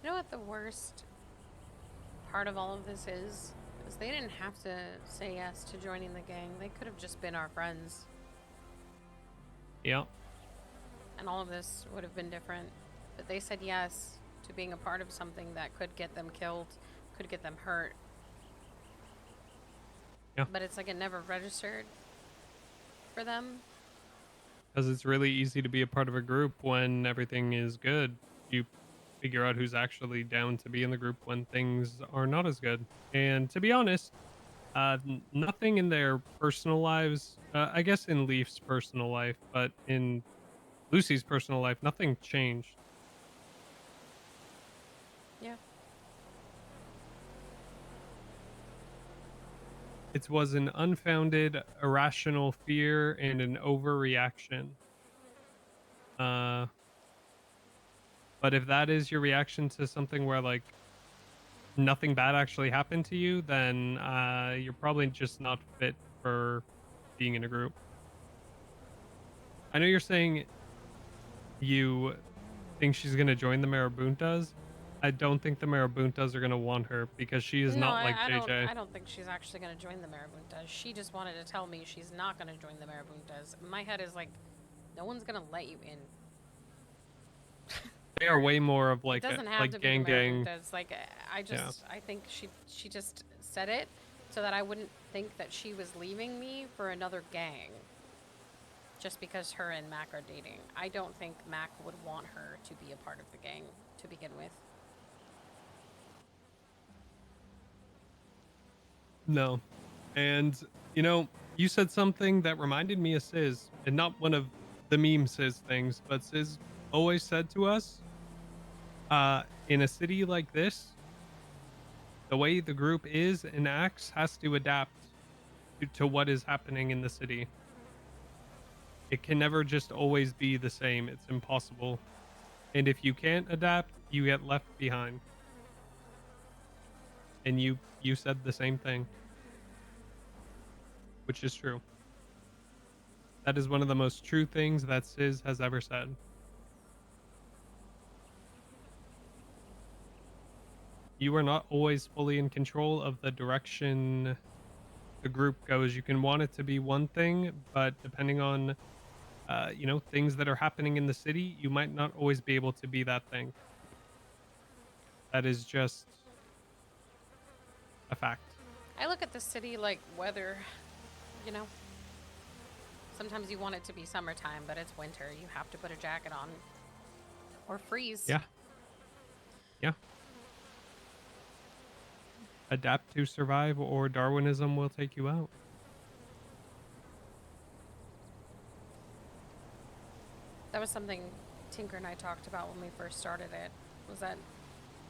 You know what the worst part of all of this is? Is they didn't have to say yes to joining the gang. They could have just been our friends. Yeah. And all of this would have been different. But they said yes to being a part of something that could get them killed, could get them hurt. Yeah. But it's like it never registered for them. Because it's really easy to be a part of a group when everything is good. You figure out who's actually down to be in the group when things are not as good. And to be honest, nothing in their personal lives, I guess in Leaf's personal life, but in Lucy's personal life, nothing changed. Yeah. It was an unfounded, irrational fear and an overreaction. But if that is your reaction to something where like nothing bad actually happened to you, then you're probably just not fit for being in a group. I know you're saying you think she's gonna join the Marabuntas. I don't think the Marabuntas are gonna want her because she is No, not like JJ. I don't think she's actually gonna join the Marabuntas. She just wanted to tell me she's not gonna join the Marabuntas. My head is like, no one's gonna let you in. They are way more of It like doesn't have like to be the gang. Marabuntas. Like, Yeah. I think she just said it so that I wouldn't think that she was leaving me for another gang. Just because her and Mac are dating. I don't think Mac would want her to be a part of the gang to begin with. No. And you know, you said something that reminded me of Sis, and not one of the meme Sis things, but Sis always said to us, in a city like this, the way the group is and acts has to adapt to what is happening in the city. It can never just always be the same. It's impossible. And if you can't adapt, you get left behind. And you said the same thing, which is true. That is one of the most true things that Sis has ever said. You are not always fully in control of the direction the group goes. You can want it to be one thing, but depending on you know, things that are happening in the city, you might not always be able to be that thing. That is just a fact. I look at the city like weather, you know? Sometimes you want it to be summertime, but it's winter. You have to put a jacket on or freeze. Yeah. Yeah. Adapt to survive, or Darwinism will take you out. That was something Tinker and I talked about when we first started it, was that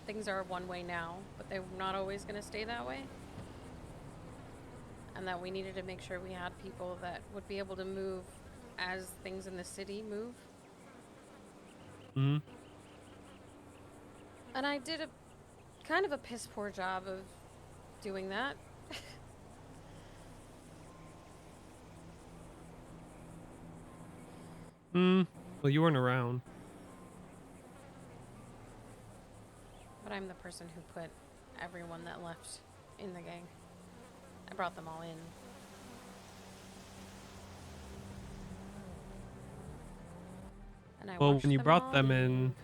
things are one way now, but they're not always going to stay that way. And that we needed to make sure we had people that would be able to move as things in the city move. Hmm. And I did a kind of a piss poor job of doing that. Hmm. Well, you weren't around. But I'm the person who put everyone that left in the gang. I brought them all in. And I Well, watched when you them brought all them leave. in,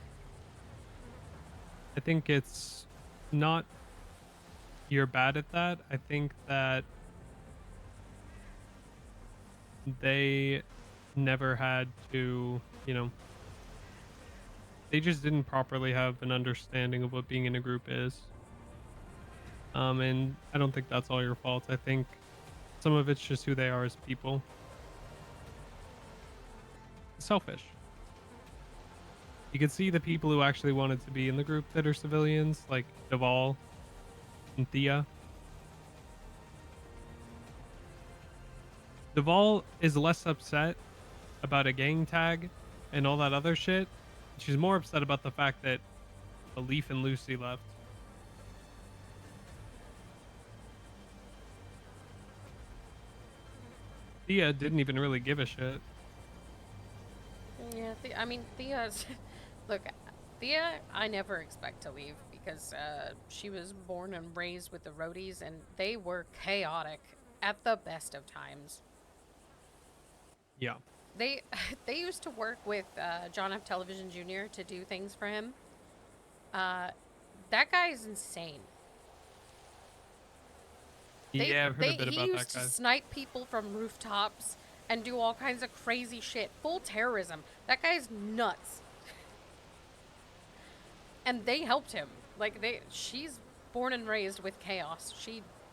I think it's not you're bad at that. I think that they never had to, you know, they just didn't properly have an understanding of what being in a group is. And I don't think that's all your fault. I think some of it's just who they are as people. Selfish. You can see the people who actually wanted to be in the group that are civilians, like Duvall and Thea. Duvall is less upset about a gang tag and all that other shit. She's more upset about the fact that Leaf and Lucy left. Thea didn't even really give a shit. Yeah, I mean, Thea's. Look, Thea, I never expect to leave because she was born and raised with the roadies, and they were chaotic at the best of times. Yeah. They they used to work with John F. Television Jr. to do things for him. That guy is insane. Yeah, I've heard a bit He about used that guy. to snipe people from rooftops and do all kinds of crazy shit. Full terrorism. That guy's nuts. And they helped him. She's born and raised with chaos.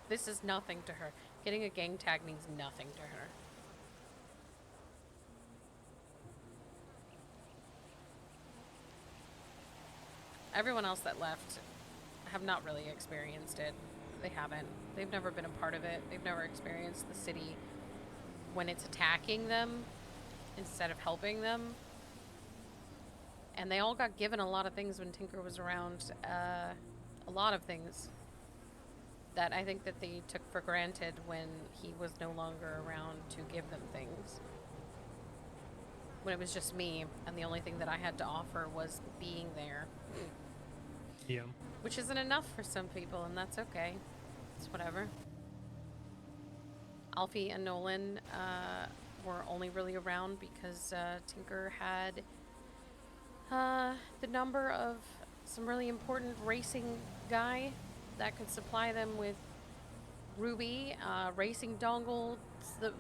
This is nothing to her. Getting a gang tag means nothing to her. Everyone else that left have not really experienced it. They haven't. They've never been a part of it. They've never experienced the city when it's attacking them instead of helping them. And they all got given a lot of things when Tinker was around. A lot of things. that I think that they took for granted when he was no longer around to give them things. When it was just me, and the only thing that I had to offer was being there. Yeah. Which isn't enough for some people, and that's okay. It's whatever. Alfie and Nolan were only really around because Tinker had the number of some really important racing guy that could supply them with Ruby, racing dongles.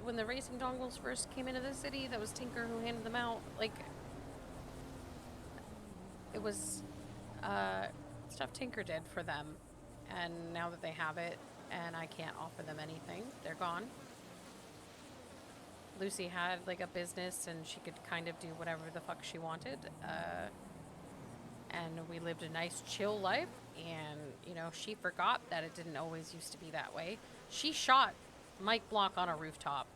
When the racing dongles first came into the city, that was Tinker who handed them out. Like, it was stuff Tinker did for them. And now that they have it, and I can't offer them anything, they're gone. Lucy had like a business and she could kind of do whatever the fuck she wanted. And we lived a nice chill life, and you know, she forgot that it didn't always used to be that way. She shot Mike Block on a rooftop.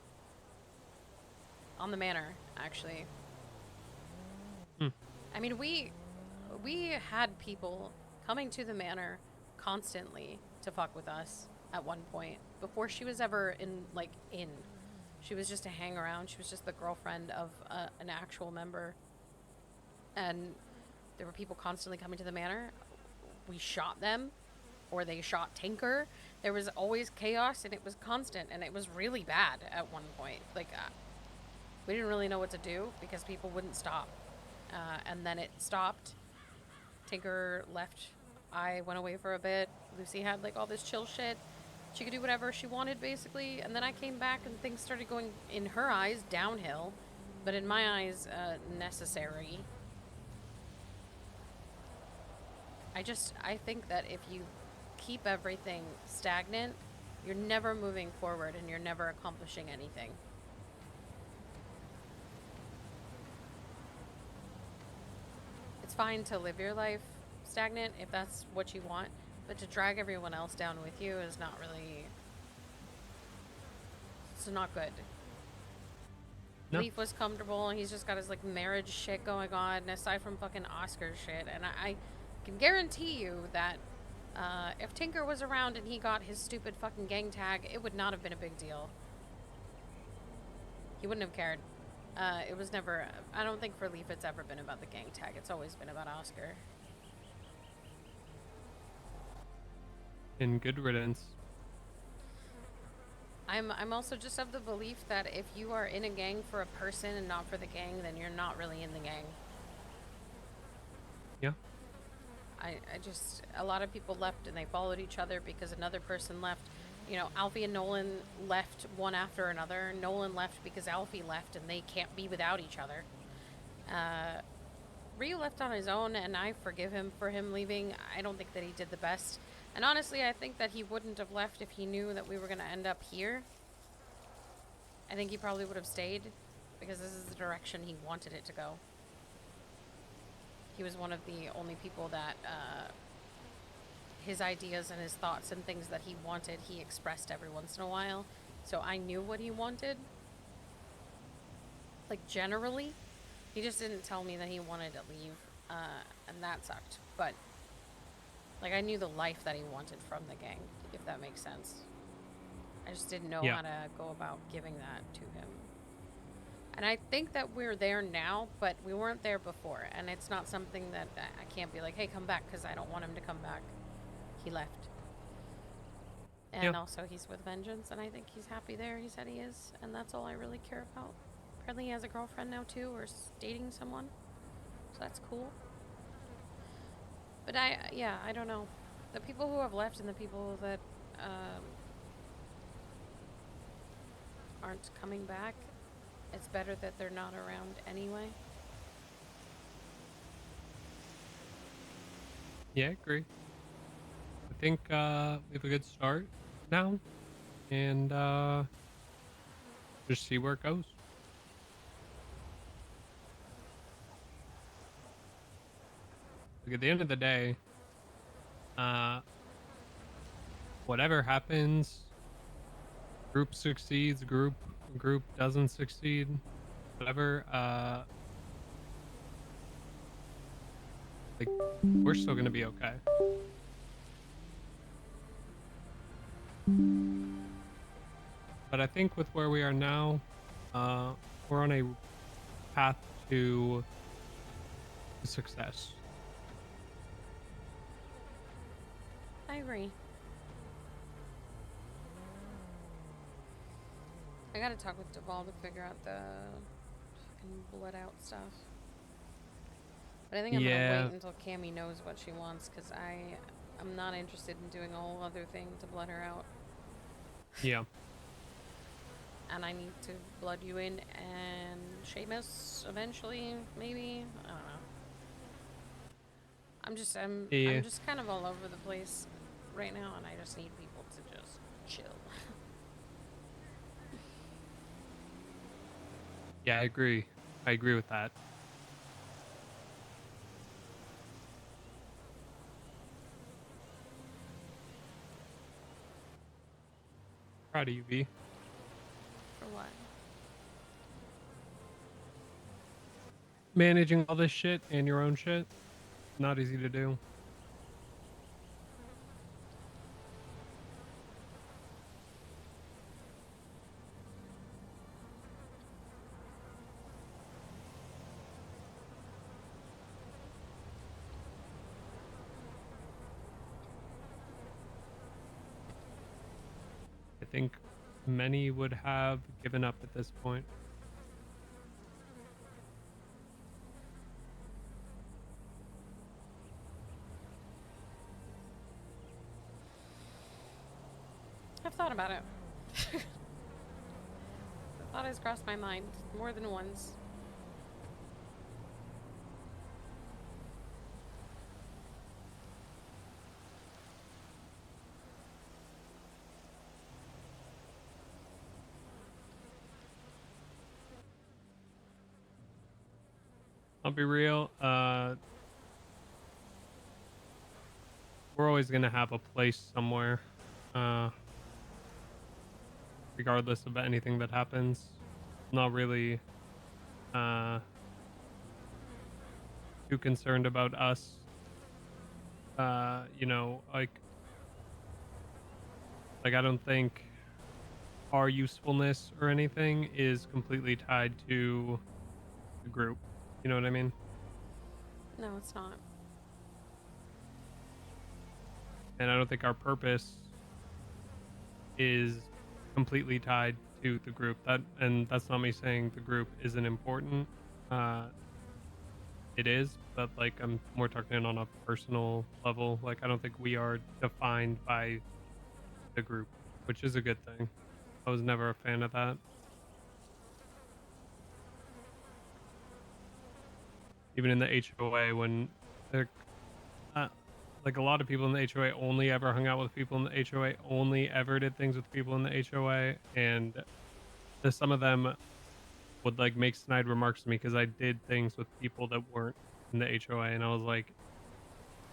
On the manor, actually. I mean, we had people coming to the manor constantly to fuck with us at one point before she was ever in. She was just a hang around. She was just the girlfriend of an actual member, and there were people constantly coming to the manor. We shot them, or they shot Tinker. There was always chaos, and it was constant, and it was really bad at one point. Like, we didn't really know what to do because people wouldn't stop. And then it stopped. Tinker left. I went away for a bit. Lucy had like all this chill shit. She could do whatever she wanted, basically. And then I came back and things started going, in her eyes, downhill. But in my eyes, necessary. I think that if you keep everything stagnant, you're never moving forward and you're never accomplishing anything. It's fine to live your life stagnant if that's what you want, but to drag everyone else down with you is not really... It's not good. No. Leaf was comfortable, and he's just got his, like, marriage shit going on, aside from fucking Oscar shit, and I can guarantee you that if Tinker was around and he got his stupid fucking gang tag, it would not have been a big deal. He wouldn't have cared. It was never... I don't think for Leaf it's ever been about the gang tag. It's always been about Oscar. And good riddance. I'm also just of the belief that if you are in a gang for a person and not for the gang, then you're not really in the gang. Yeah. I just... A lot of people left and they followed each other because another person left. You know, Alfie and Nolan left one after another. Nolan left because Alfie left, and they can't be without each other. Ryu left on his own, and I forgive him for him leaving. I don't think that he did the best. And honestly, I think that he wouldn't have left if he knew that we were going to end up here. I think he probably would have stayed, because this is the direction he wanted it to go. He was one of the only people that... his ideas and his thoughts and things that he wanted, he expressed every once in a while. So I knew what he wanted. Like, generally. He just didn't tell me that he wanted to leave. And that sucked. But, like, I knew the life that he wanted from the gang, if that makes sense. I just didn't know how to go about giving that to him. And I think that we're there now, but we weren't there before. And it's not something that I can't be like, hey, come back, because I don't want him to come back. He left. And also he's with Vengeance, and I think he's happy there. He said he is, and that's all I really care about. Apparently he has a girlfriend now too, or dating someone. So that's cool. But I don't know. The people who have left and the people that aren't coming back, it's better that they're not around anyway. Yeah, I agree. I think we have a good start now, and just see where it goes. Like, at the end of the day, whatever happens, group succeeds, group doesn't succeed, whatever. Like, we're still gonna be okay. But I think with where we are now, we're on a path to success. I agree. I gotta talk with Duvall to figure out the fucking blood out stuff. But I think I'm gonna Yeah, wait until Cammy knows what she wants, because I'm not interested in doing a whole other thing to blood her out. yeah. And I need to blood you in and Seamus eventually, maybe. I don't know. I'm Yeah. just kind of all over the place right now, and I just need people to just chill. Yeah, I agree. I agree with that. Proud of you, V. For what? Managing all this shit and your own shit, not easy to do. I think many would have given up at this point. I've thought about it. The thought has crossed my mind more than once. I'll be real. We're always gonna have a place somewhere, uh, regardless of anything that happens. Not really uh, too concerned about us. You know, like I don't think our usefulness or anything is completely tied to the group. You know what I mean? No, it's not. And I don't think our purpose is completely tied to the group. And that's not me saying the group isn't important. Uh, it is, but like I'm more talking on a personal level. Like I don't think we are defined by the group, which is a good thing. I was never a fan of that. Even in the HOA, when there, uh, like a lot of people in the HOA only ever hung out with people in the HOA, only ever did things with people in the HOA, and some of them would like make snide remarks to me because I did things with people that weren't in the HOA, and I was like,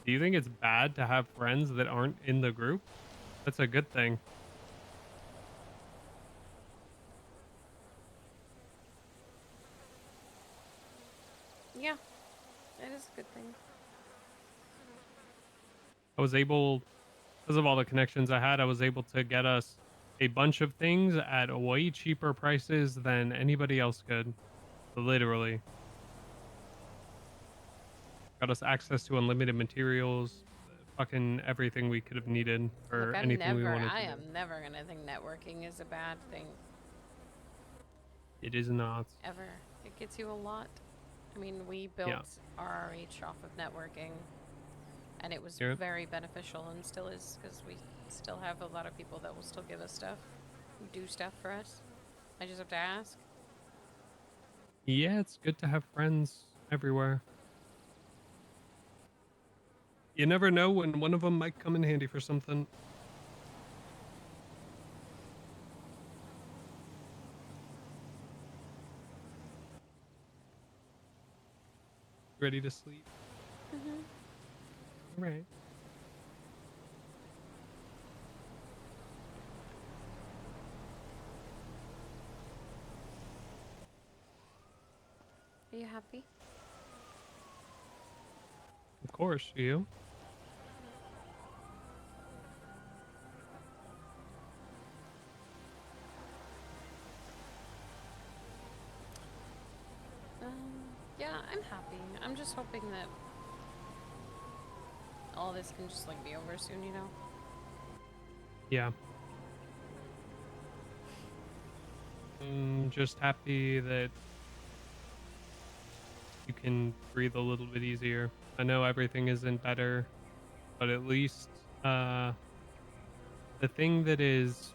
"Do you think it's bad to have friends that aren't in the group? That's a good thing." Yeah, it is a good thing. I was able, because of all the connections I had, I was able to get us a bunch of things at way cheaper prices than anybody else could. Literally, got us access to unlimited materials, fucking everything we could have needed Look, for anything we wanted I to do. am never gonna think networking is a bad thing. It is not. Ever. It gets you a lot. I mean, we Yeah. built RRH off of networking, and it was Yeah. very beneficial and still is, because we still have a lot of people that will still give us stuff, do stuff for us. I just have to ask. Yeah, it's good to have friends everywhere. You never know when one of them might come in handy for something. Ready to sleep? All right. Are you happy? Of course, you. Yeah, I'm happy. I'm just hoping that all this can just like be over soon, you know? Yeah. I'm just happy that you can breathe a little bit easier. I know everything isn't better, but at least uh the thing that is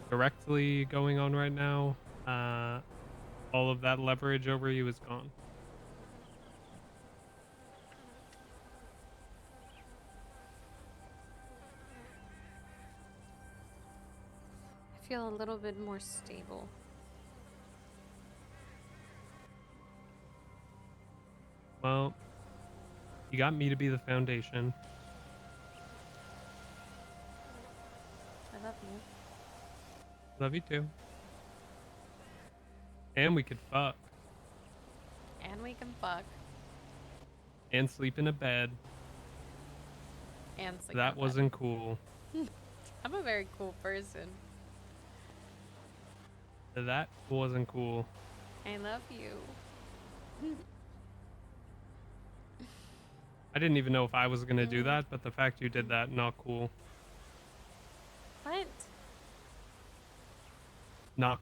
directly going on right now, uh all of that leverage over you is gone. I feel a little bit more stable. Well, you got me to be the foundation. I love you. Love you too. And we could fuck And we can fuck and sleep in a bed. and sleep in That bed. wasn't cool. I'm a very cool person. That wasn't cool. I love you. I didn't even know if I was gonna do Mm. that, but the fact you did that, not cool. What? Not